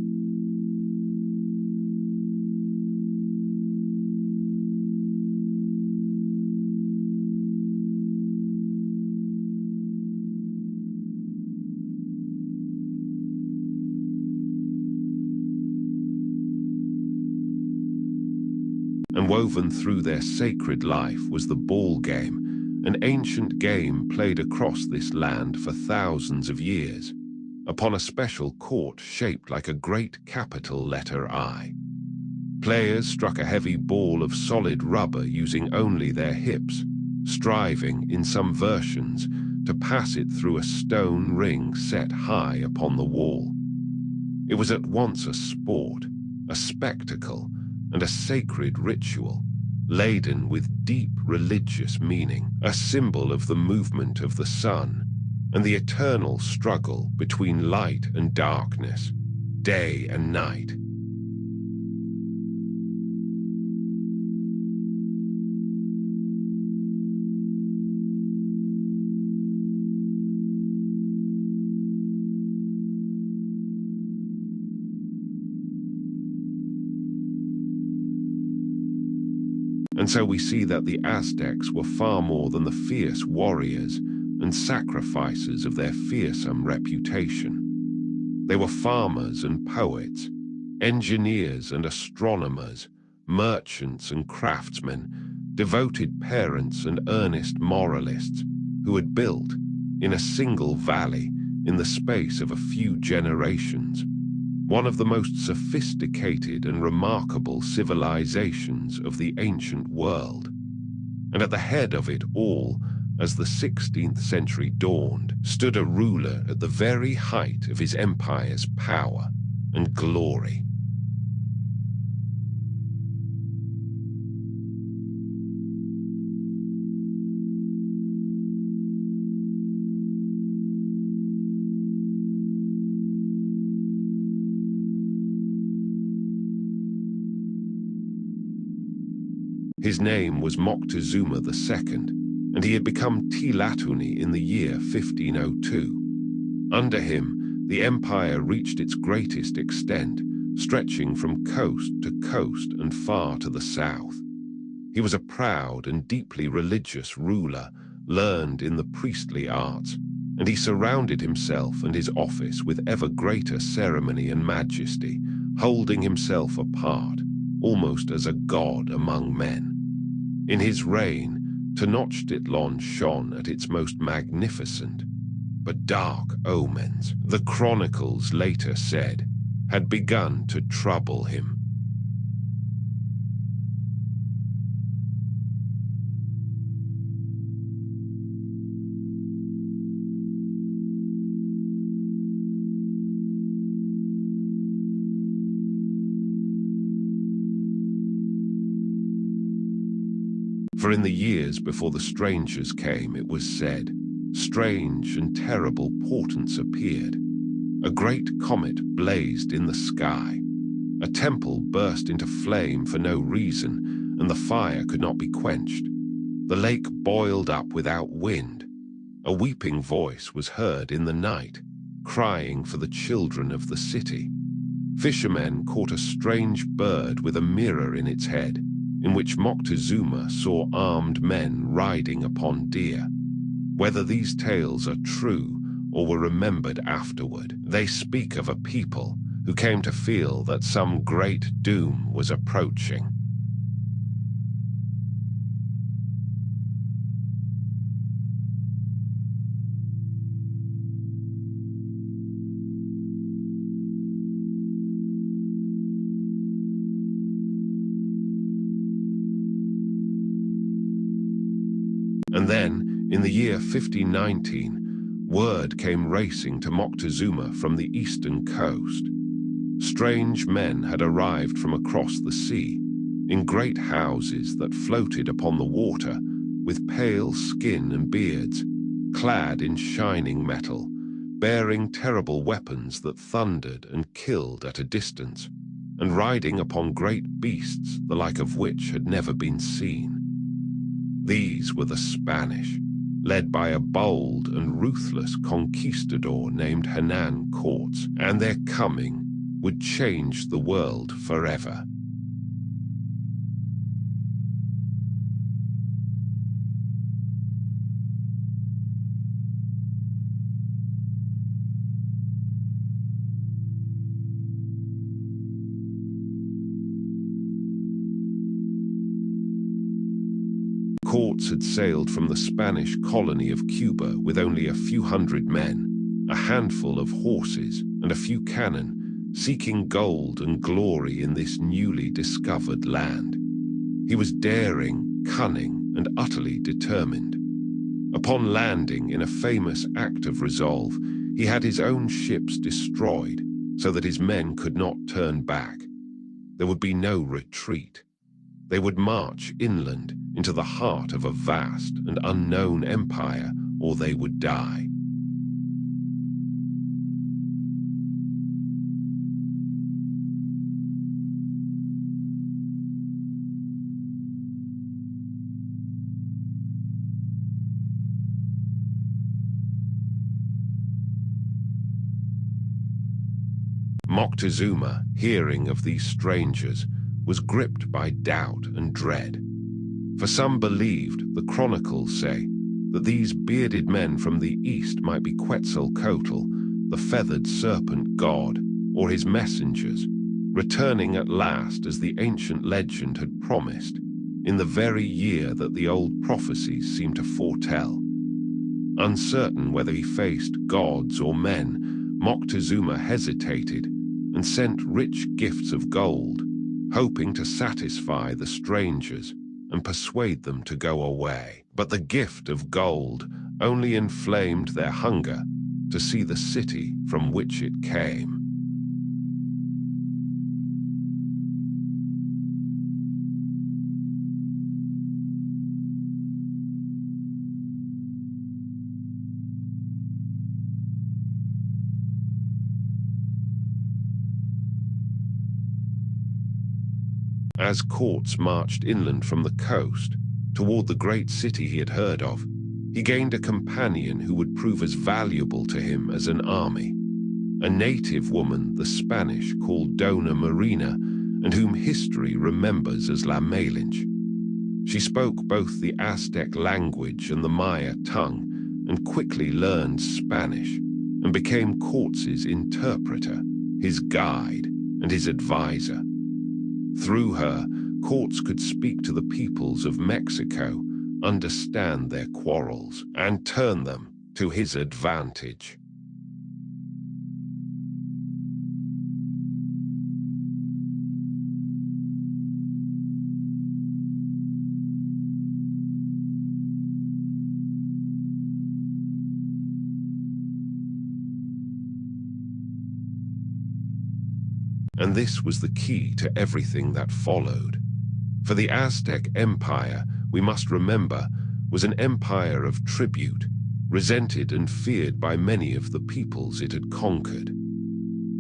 And woven through their sacred life was the Ballgame, an ancient game played across this land for thousands of years, upon a special court shaped like a great capital letter I. Players struck a heavy ball of solid rubber using only their hips, striving, in some versions, to pass it through a stone ring set high upon the wall. It was at once a sport, a spectacle, and a sacred ritual, laden with deep religious meaning, a symbol of the movement of the sun and the eternal struggle between light and darkness, day and night. And so we see that the Aztecs were far more than the fierce warriors and sacrificers of their fearsome reputation. They were farmers and poets, engineers and astronomers, merchants and craftsmen, devoted parents and earnest moralists who had built, in a single valley, in the space of a few generations, one of the most sophisticated and remarkable civilizations of the ancient world. And at the head of it all, as the 16th century dawned, stood a ruler at the very height of his empire's power and glory. His name was Moctezuma II, and he had become Tlatuni in the year 1502. Under him, the empire reached its greatest extent, stretching from coast to coast and far to the south. He was a proud and deeply religious ruler, learned in the priestly arts, and he surrounded himself and his office with ever greater ceremony and majesty, holding himself apart, almost as a god among men. In his reign, Tenochtitlan shone at its most magnificent, but dark omens, the chronicles later said, had begun to trouble him. For in the years before the strangers came, it was said, strange and terrible portents appeared. A great comet blazed in the sky. A temple burst into flame for no reason, and the fire could not be quenched. The lake boiled up without wind. A weeping voice was heard in the night, crying for the children of the city. Fishermen caught a strange bird with a mirror in its head, in which Moctezuma saw armed men riding upon deer. Whether these tales are true or were remembered afterward, they speak of a people who came to feel that some great doom was approaching. And then, in the year 1519, Word came racing to Moctezuma from the eastern coast. Strange men had arrived from across the sea, in great houses that floated upon the water, with pale skin and beards, clad in shining metal, bearing terrible weapons that thundered and killed at a distance, and riding upon great beasts the like of which had never been seen. These were the Spanish, led by a bold and ruthless conquistador named Hernan Cortes, and their coming would change the world forever. Cortes had sailed from the Spanish colony of Cuba with only a few hundred men, a handful of horses, and a few cannon, seeking gold and glory in this newly discovered land. He was daring, cunning, and utterly determined. Upon landing in a famous act of resolve, he had his own ships destroyed so that his men could not turn back. There would be no retreat. They would march inland into the heart of a vast and unknown empire, or they would die. Moctezuma, hearing of these strangers, was gripped by doubt and dread. For some believed, the chronicles say, that these bearded men from the east might be Quetzalcoatl, the feathered serpent god, or his messengers, returning at last as the ancient legend had promised, in the very year that the old prophecies seemed to foretell. Uncertain whether he faced gods or men, Moctezuma hesitated and sent rich gifts of gold, hoping to satisfy the strangers and persuade them to go away. But the gift of gold only inflamed their hunger to see the city from which it came. As Cortes marched inland from the coast, toward the great city he had heard of, he gained a companion who would prove as valuable to him as an army. A native woman the Spanish called Dona Marina, and whom history remembers as La Malinche. She spoke both the Aztec language and the Maya tongue, and quickly learned Spanish, and became Cortes' interpreter, his guide, and his advisor. Through her, Cortes could speak to the peoples of Mexico, understand their quarrels, and turn them to his advantage. And this was the key to everything that followed. For the Aztec Empire, we must remember, was an empire of tribute, resented and feared by many of the peoples it had conquered.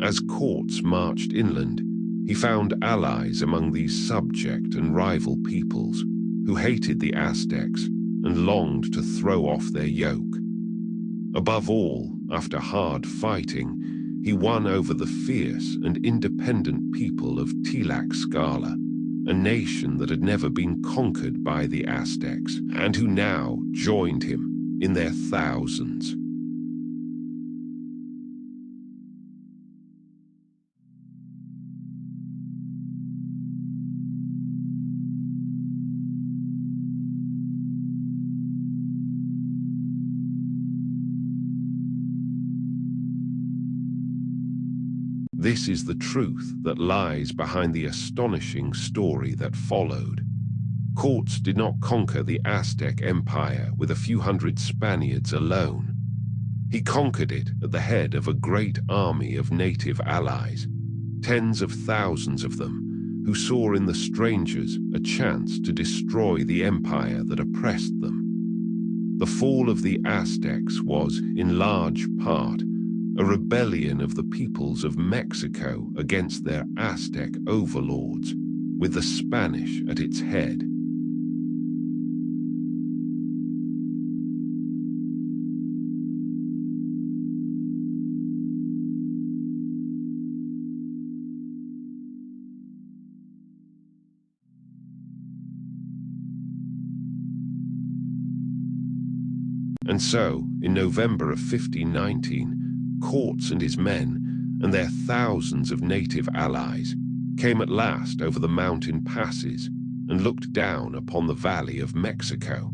As Cortes marched inland, he found allies among these subject and rival peoples, who hated the Aztecs and longed to throw off their yoke. Above all, after hard fighting, he won over the fierce and independent people of Tlaxcala, a nation that had never been conquered by the Aztecs, and who now joined him in their thousands. This is the truth that lies behind the astonishing story that followed. Cortes did not conquer the Aztec Empire with a few hundred Spaniards alone. He conquered it at the head of a great army of native allies, tens of thousands of them, who saw in the strangers a chance to destroy the empire that oppressed them. The fall of the Aztecs was, in large part, a rebellion of the peoples of Mexico against their Aztec overlords, with the Spanish at its head. And so, in November of 1519, Cortes and his men, and their thousands of native allies, came at last over the mountain passes and looked down upon the valley of Mexico.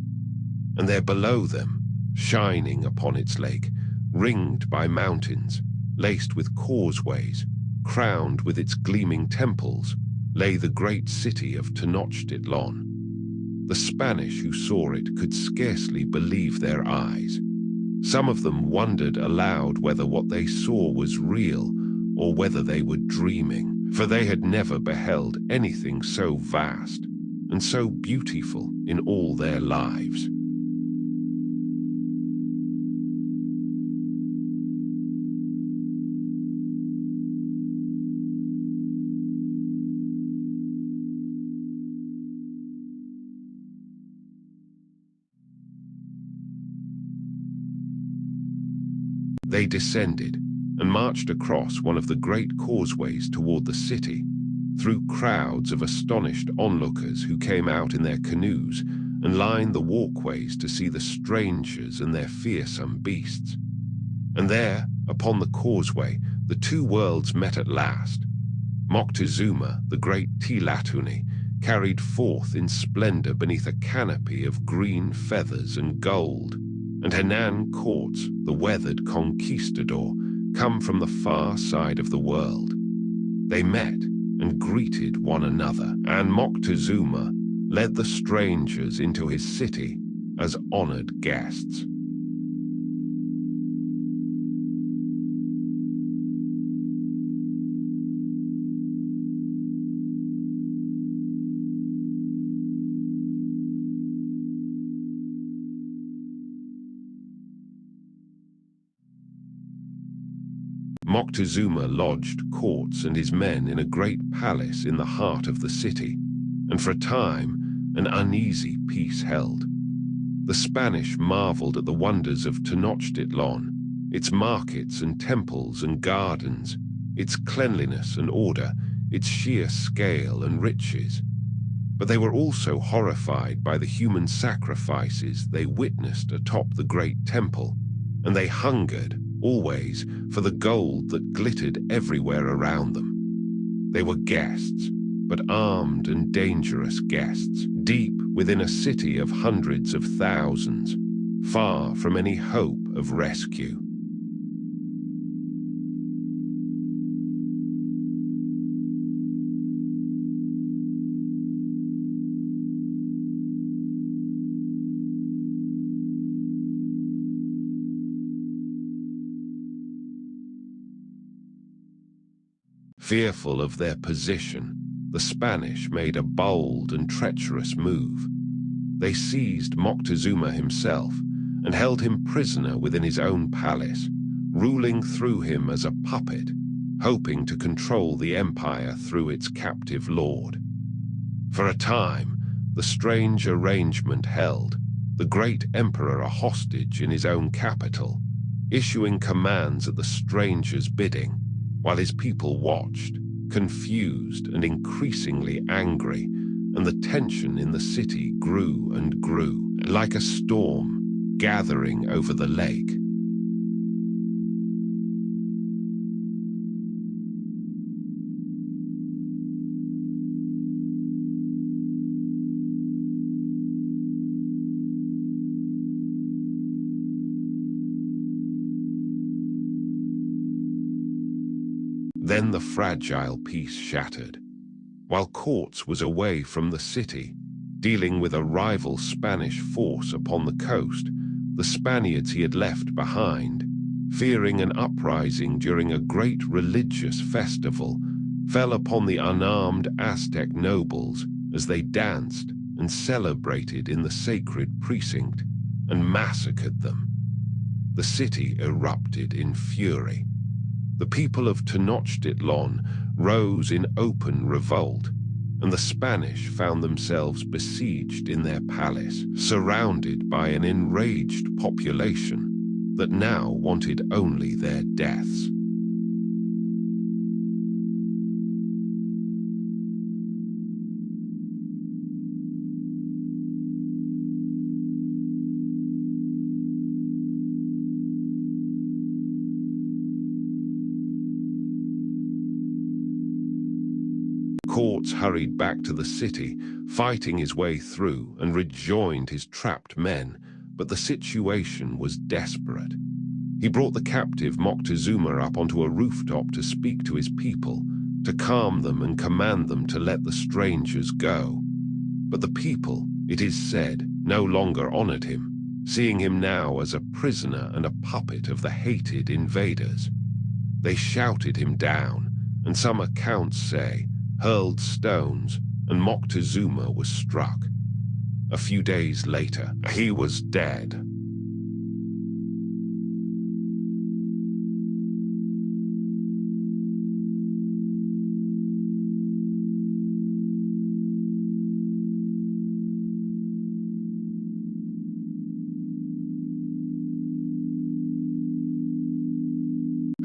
And there below them, shining upon its lake, ringed by mountains, laced with causeways, crowned with its gleaming temples, lay the great city of Tenochtitlan. The Spanish who saw it could scarcely believe their eyes. Some of them wondered aloud whether what they saw was real or whether they were dreaming, for they had never beheld anything so vast and so beautiful in all their lives. They descended and marched across one of the great causeways toward the city, through crowds of astonished onlookers who came out in their canoes and lined the walkways to see the strangers and their fearsome beasts. And there, upon the causeway, the two worlds met at last. Moctezuma, the great Tlatuni, carried forth in splendor beneath a canopy of green feathers and gold, and Hernan Cortes, the weathered conquistador, come from the far side of the world. They met and greeted one another, and Moctezuma led the strangers into his city as honored guests. Moctezuma lodged Cortes and his men in a great palace in the heart of the city, and for a time an uneasy peace held. The Spanish marveled at the wonders of Tenochtitlan, its markets and temples and gardens, its cleanliness and order, its sheer scale and riches. But they were also horrified by the human sacrifices they witnessed atop the great temple, and they hungered always for the gold that glittered everywhere around them. They were guests, but armed and dangerous guests, deep within a city of hundreds of thousands, far from any hope of rescue. Fearful of their position, the Spanish made a bold and treacherous move. They seized Moctezuma himself and held him prisoner within his own palace, ruling through him as a puppet, hoping to control the empire through its captive lord. For a time, the strange arrangement held, the great emperor a hostage in his own capital, issuing commands at the stranger's bidding, while his people watched, confused and increasingly angry, and the tension in the city grew and grew, like a storm gathering over the lake. Then the fragile peace shattered. While Cortes was away from the city, dealing with a rival Spanish force upon the coast, the Spaniards he had left behind fearing an uprising during a great religious festival, fell upon the unarmed Aztec nobles as they danced and celebrated in the sacred precinct and massacred them. The city erupted in fury. The people of Tenochtitlan rose in open revolt, and the Spanish found themselves besieged in their palace, surrounded by an enraged population that now wanted only their deaths. Cortes hurried back to the city, fighting his way through, and rejoined his trapped men, but the situation was desperate. He brought the captive Moctezuma up onto a rooftop to speak to his people, to calm them and command them to let the strangers go. But the people, it is said, no longer honored him, seeing him now as a prisoner and a puppet of the hated invaders. They shouted him down, and some accounts say, hurled stones, and Moctezuma was struck. A few days later, he was dead.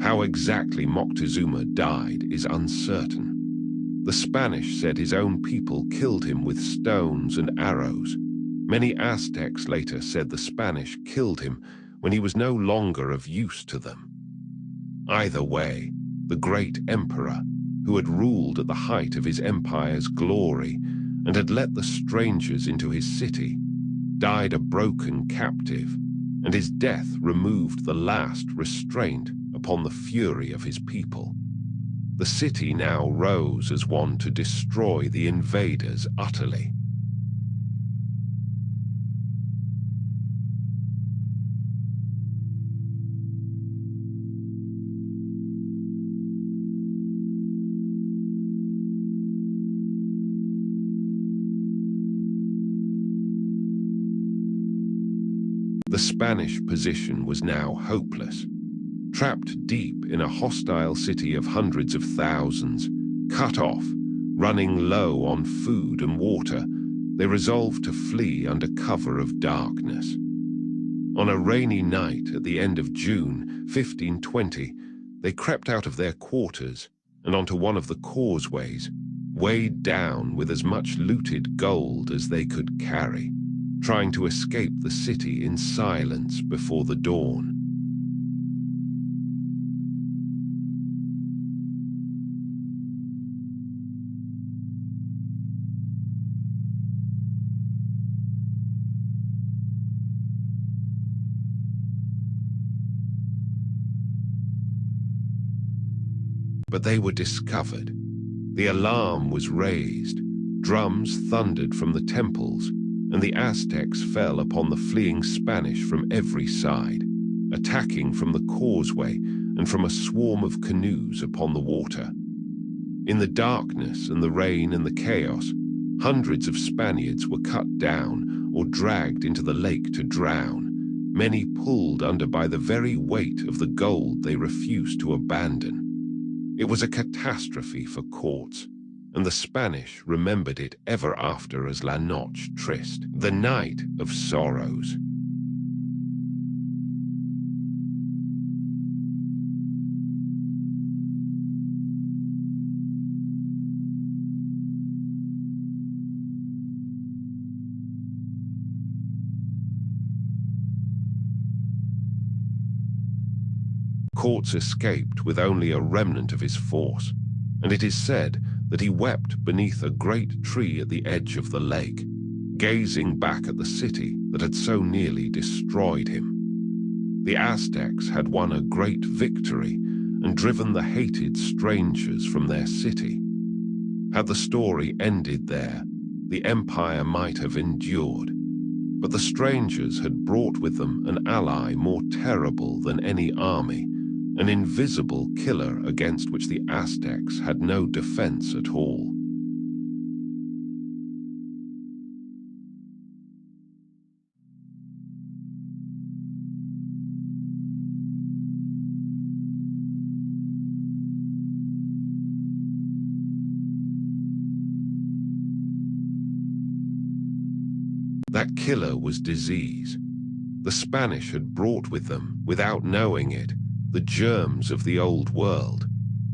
How exactly Moctezuma died is uncertain. The Spanish said his own people killed him with stones and arrows. Many Aztecs later said the Spanish killed him when he was no longer of use to them. Either way, the great emperor, who had ruled at the height of his empire's glory and had let the strangers into his city, died a broken captive, and his death removed the last restraint upon the fury of his people. The city now rose as one to destroy the invaders utterly. The Spanish position was now hopeless. Trapped deep in a hostile city of hundreds of thousands, cut off, running low on food and water, they resolved to flee under cover of darkness. On a rainy night at the end of June 1520, they crept out of their quarters and onto one of the causeways, weighed down with as much looted gold as they could carry, trying to escape the city in silence before the dawn. But they were discovered. The alarm was raised, drums thundered from the temples, and the Aztecs fell upon the fleeing Spanish from every side, attacking from the causeway and from a swarm of canoes upon the water. In the darkness and the rain and the chaos, hundreds of Spaniards were cut down or dragged into the lake to drown, many pulled under by the very weight of the gold they refused to abandon. It was a catastrophe for Cortes, and the Spanish remembered it ever after as La Noche Triste, the Night of Sorrows. Cortes escaped with only a remnant of his force, and it is said that he wept beneath a great tree at the edge of the lake, gazing back at the city that had so nearly destroyed him. The Aztecs had won a great victory and driven the hated strangers from their city. Had the story ended there, the empire might have endured. But the strangers had brought with them an ally more terrible than any army, an invisible killer against which the Aztecs had no defense at all. That killer was disease. The Spanish had brought with them, without knowing it, the germs of the old world.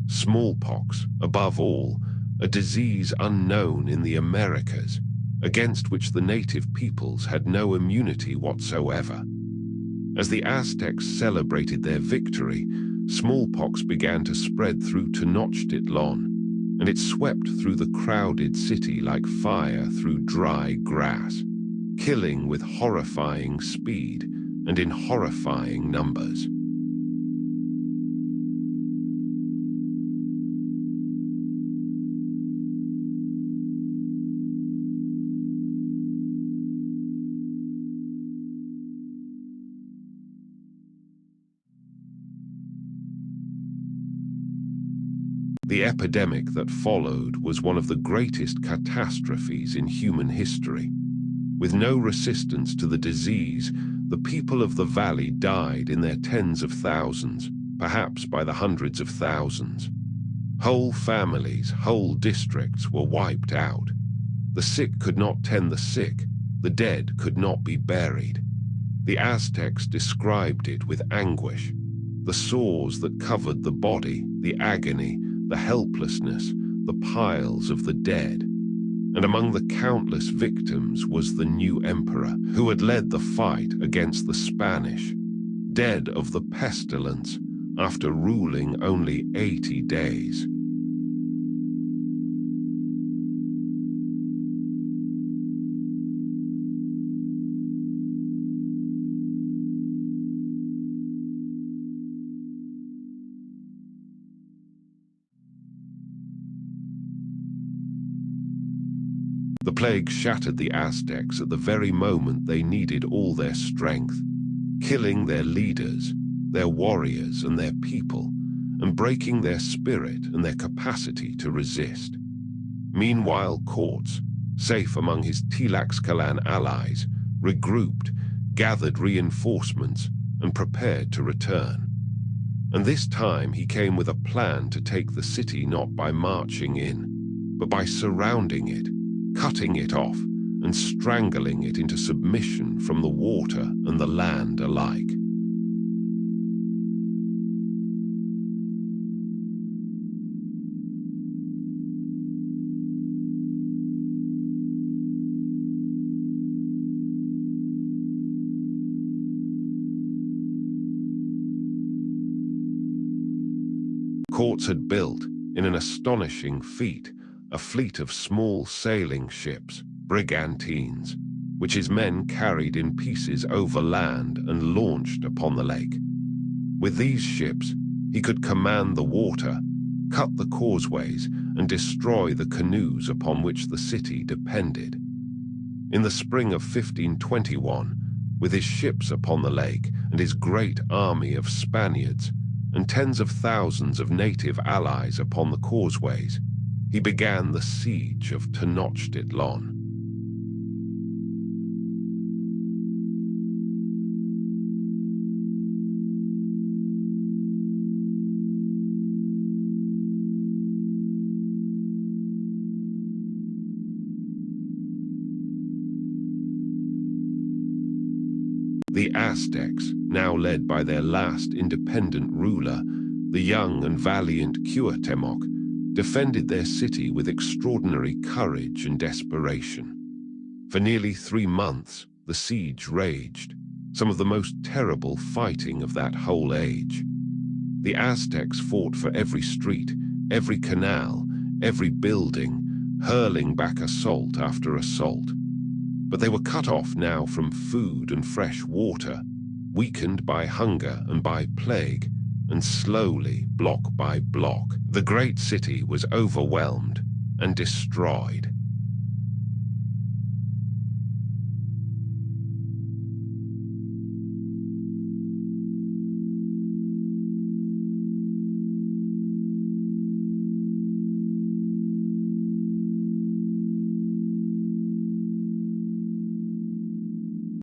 Smallpox, above all, a disease unknown in the Americas, against which the native peoples had no immunity whatsoever. As the Aztecs celebrated their victory, smallpox began to spread through Tenochtitlan, and it swept through the crowded city like fire through dry grass, killing with horrifying speed and in horrifying numbers. The epidemic that followed was one of the greatest catastrophes in human history. With no resistance to the disease, the people of the valley died in their tens of thousands, perhaps by the hundreds of thousands. Whole families, whole districts were wiped out. The sick could not tend the sick, the dead could not be buried. The Aztecs described it with anguish. The sores that covered the body, the agony, the helplessness, the piles of the dead. And among the countless victims was the new emperor, who had led the fight against the Spanish, dead of the pestilence after ruling only 80 days. The plague shattered the Aztecs at the very moment they needed all their strength, killing their leaders, their warriors and their people, and breaking their spirit and their capacity to resist. Meanwhile, Cortes, safe among his Tlaxcalan allies, regrouped, gathered reinforcements, and prepared to return. And this time he came with a plan to take the city not by marching in, but by surrounding it, cutting it off, and strangling it into submission from the water and the land alike. Cortes had built, in an astonishing feat, a fleet of small sailing ships, brigantines, which his men carried in pieces overland and launched upon the lake. With these ships, he could command the water, cut the causeways, and destroy the canoes upon which the city depended. In the spring of 1521, with his ships upon the lake and his great army of Spaniards, and tens of thousands of native allies upon the causeways, he began the siege of Tenochtitlan. The Aztecs, now led by their last independent ruler, the young and valiant Cuauhtémoc, defended their city with extraordinary courage and desperation. For nearly 3 months, the siege raged, some of the most terrible fighting of that whole age. The Aztecs fought for every street, every canal, every building, hurling back assault after assault. But they were cut off now from food and fresh water, weakened by hunger and by plague, and slowly, block by block, the great city was overwhelmed and destroyed.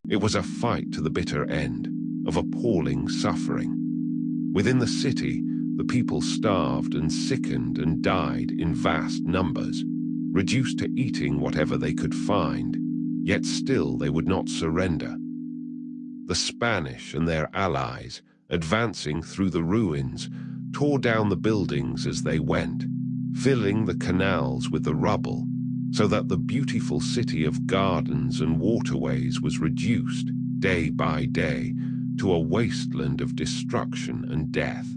It was a fight to the bitter end, of appalling suffering. Within the city, the people starved and sickened and died in vast numbers, reduced to eating whatever they could find, yet still they would not surrender. The Spanish and their allies, advancing through the ruins, tore down the buildings as they went, filling the canals with the rubble, so that the beautiful city of gardens and waterways was reduced, day by day, to a wasteland of destruction and death.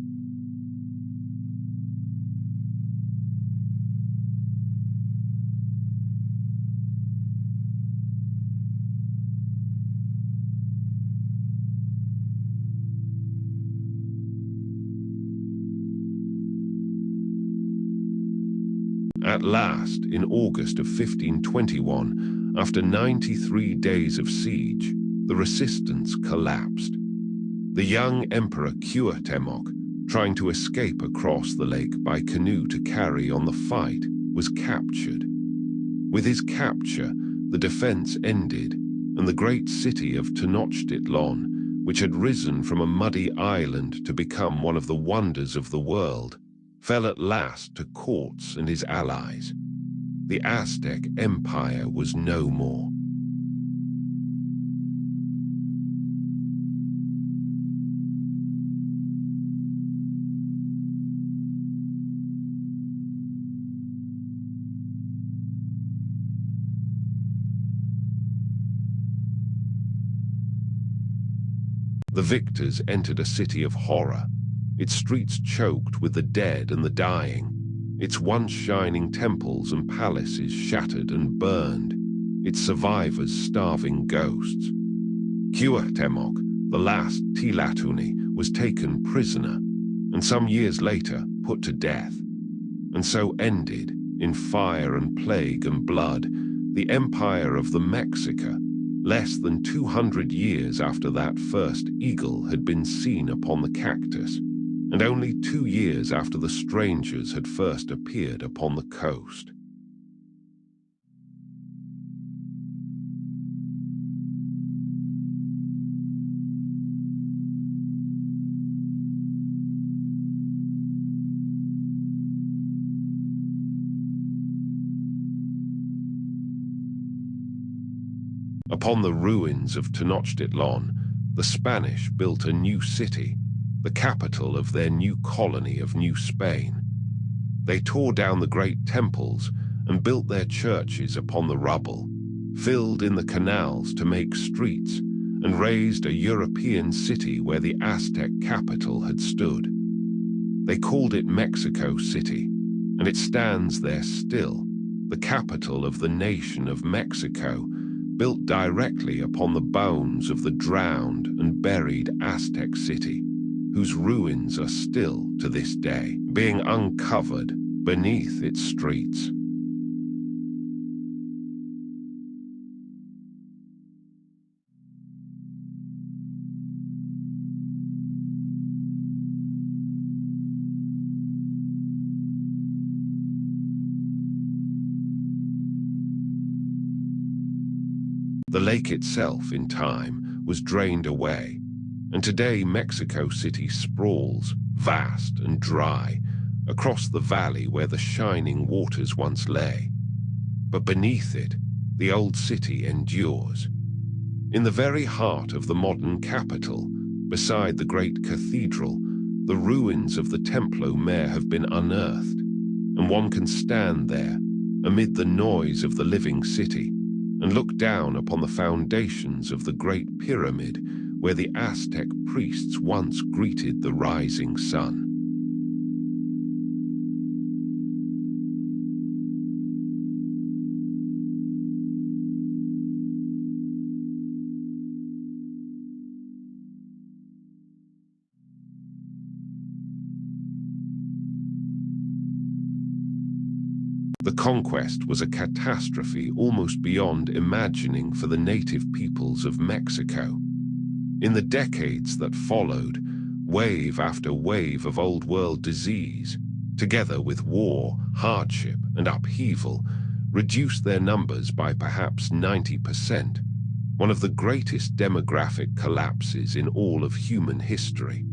At last, in August of 1521, after 93 days of siege, the resistance collapsed. The young Emperor Cuauhtemoc, trying to escape across the lake by canoe to carry on the fight, was captured. With his capture, the defense ended, and the great city of Tenochtitlan, which had risen from a muddy island to become one of the wonders of the world, fell at last to Cortes and his allies. The Aztec Empire was no more. The victors entered a city of horror, its streets choked with the dead and the dying, its once shining temples and palaces shattered and burned, its survivors starving ghosts. Cuauhtemoc, the last Tlatuni, was taken prisoner, and some years later put to death. And so ended, in fire and plague and blood, the empire of the Mexica, less than 200 years after that first eagle had been seen upon the cactus, and only 2 years after the strangers had first appeared upon the coast. Upon the ruins of Tenochtitlan, the Spanish built a new city, the capital of their new colony of New Spain. They tore down the great temples and built their churches upon the rubble, filled in the canals to make streets, and raised a European city where the Aztec capital had stood. They called it Mexico City, and it stands there still, the capital of the nation of Mexico, built directly upon the bones of the drowned and buried Aztec city, whose ruins are still, to this day, being uncovered beneath its streets. The lake itself, in time, was drained away, and today Mexico City sprawls, vast and dry, across the valley where the shining waters once lay. But beneath it, the old city endures. In the very heart of the modern capital, beside the great cathedral, the ruins of the Templo Mayor have been unearthed, and one can stand there, amid the noise of the living city, and look down upon the foundations of the Great Pyramid where the Aztec priests once greeted the rising sun. The conquest was a catastrophe almost beyond imagining for the native peoples of Mexico. In the decades that followed, wave after wave of Old World disease, together with war, hardship, and upheaval, reduced their numbers by perhaps 90%, one of the greatest demographic collapses in all of human history.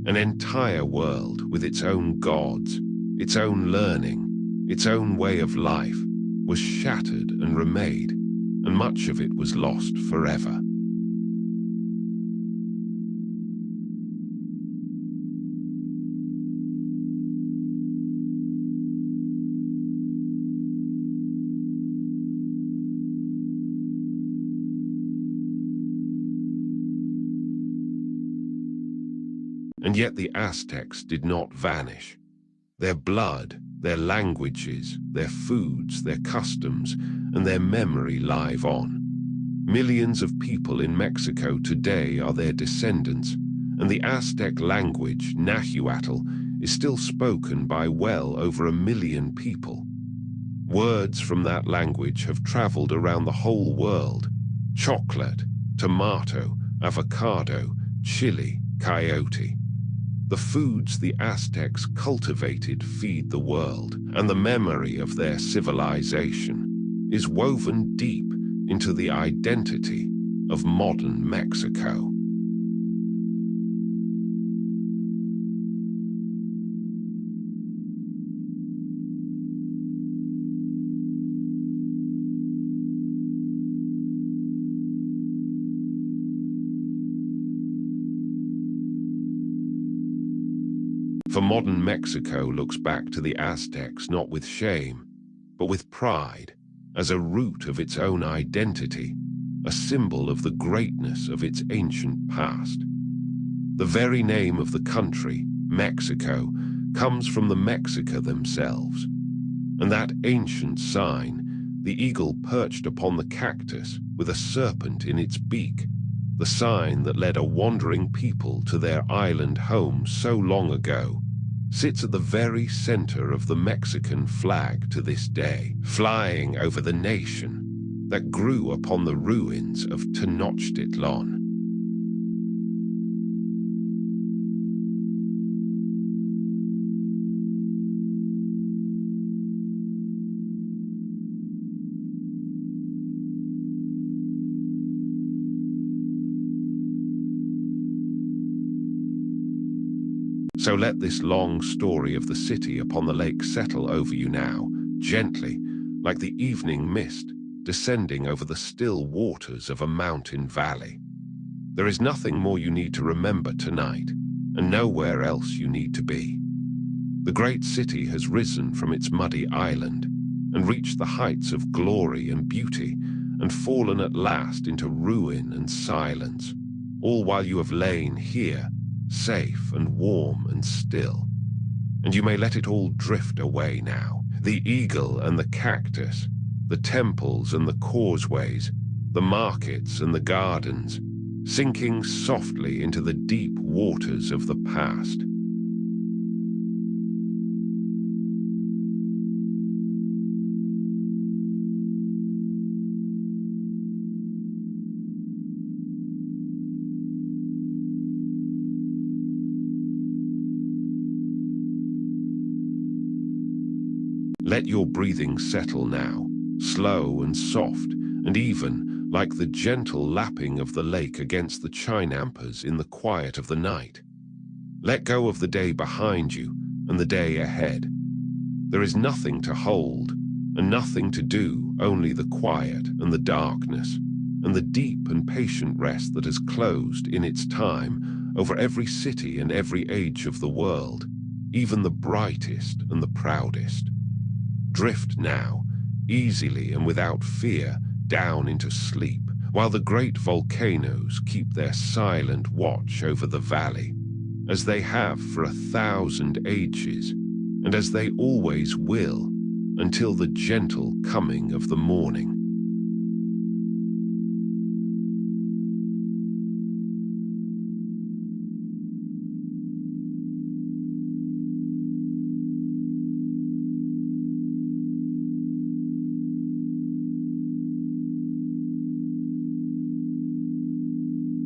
An entire world with its own gods, its own learning, its own way of life, was shattered and remade, and much of it was lost forever. And yet the Aztecs did not vanish. Their blood, their languages, their foods, their customs, and their memory live on. Millions of people in Mexico today are their descendants, and the Aztec language, Nahuatl, is still spoken by well over 1 million people. Words from that language have traveled around the whole world: chocolate, tomato, avocado, chili, coyote. The foods the Aztecs cultivated feed the world, and the memory of their civilization is woven deep into the identity of modern Mexico. For modern Mexico looks back to the Aztecs not with shame, but with pride, as a root of its own identity, a symbol of the greatness of its ancient past. The very name of the country, Mexico, comes from the Mexica themselves, and that ancient sign, the eagle perched upon the cactus with a serpent in its beak, the sign that led a wandering people to their island home so long ago, sits at the very center of the Mexican flag to this day, flying over the nation that grew upon the ruins of Tenochtitlan. So let this long story of the city upon the lake settle over you now, gently, like the evening mist descending over the still waters of a mountain valley. There is nothing more you need to remember tonight, and nowhere else you need to be. The great city has risen from its muddy island and reached the heights of glory and beauty, and fallen at last into ruin and silence, all while you have lain here, safe and warm and still. And you may let it all drift away now. The eagle and the cactus, the temples and the causeways, the markets and the gardens, sinking softly into the deep waters of the past. Let your breathing settle now, slow and soft, and even like the gentle lapping of the lake against the chinampers in the quiet of the night. Let go of the day behind you and the day ahead. There is nothing to hold and nothing to do, only the quiet and the darkness, and the deep and patient rest that has closed in its time over every city and every age of the world, even the brightest and the proudest. Drift now, easily and without fear, down into sleep, while the great volcanoes keep their silent watch over the valley, as they have for 1,000 ages, and as they always will, until the gentle coming of the morning.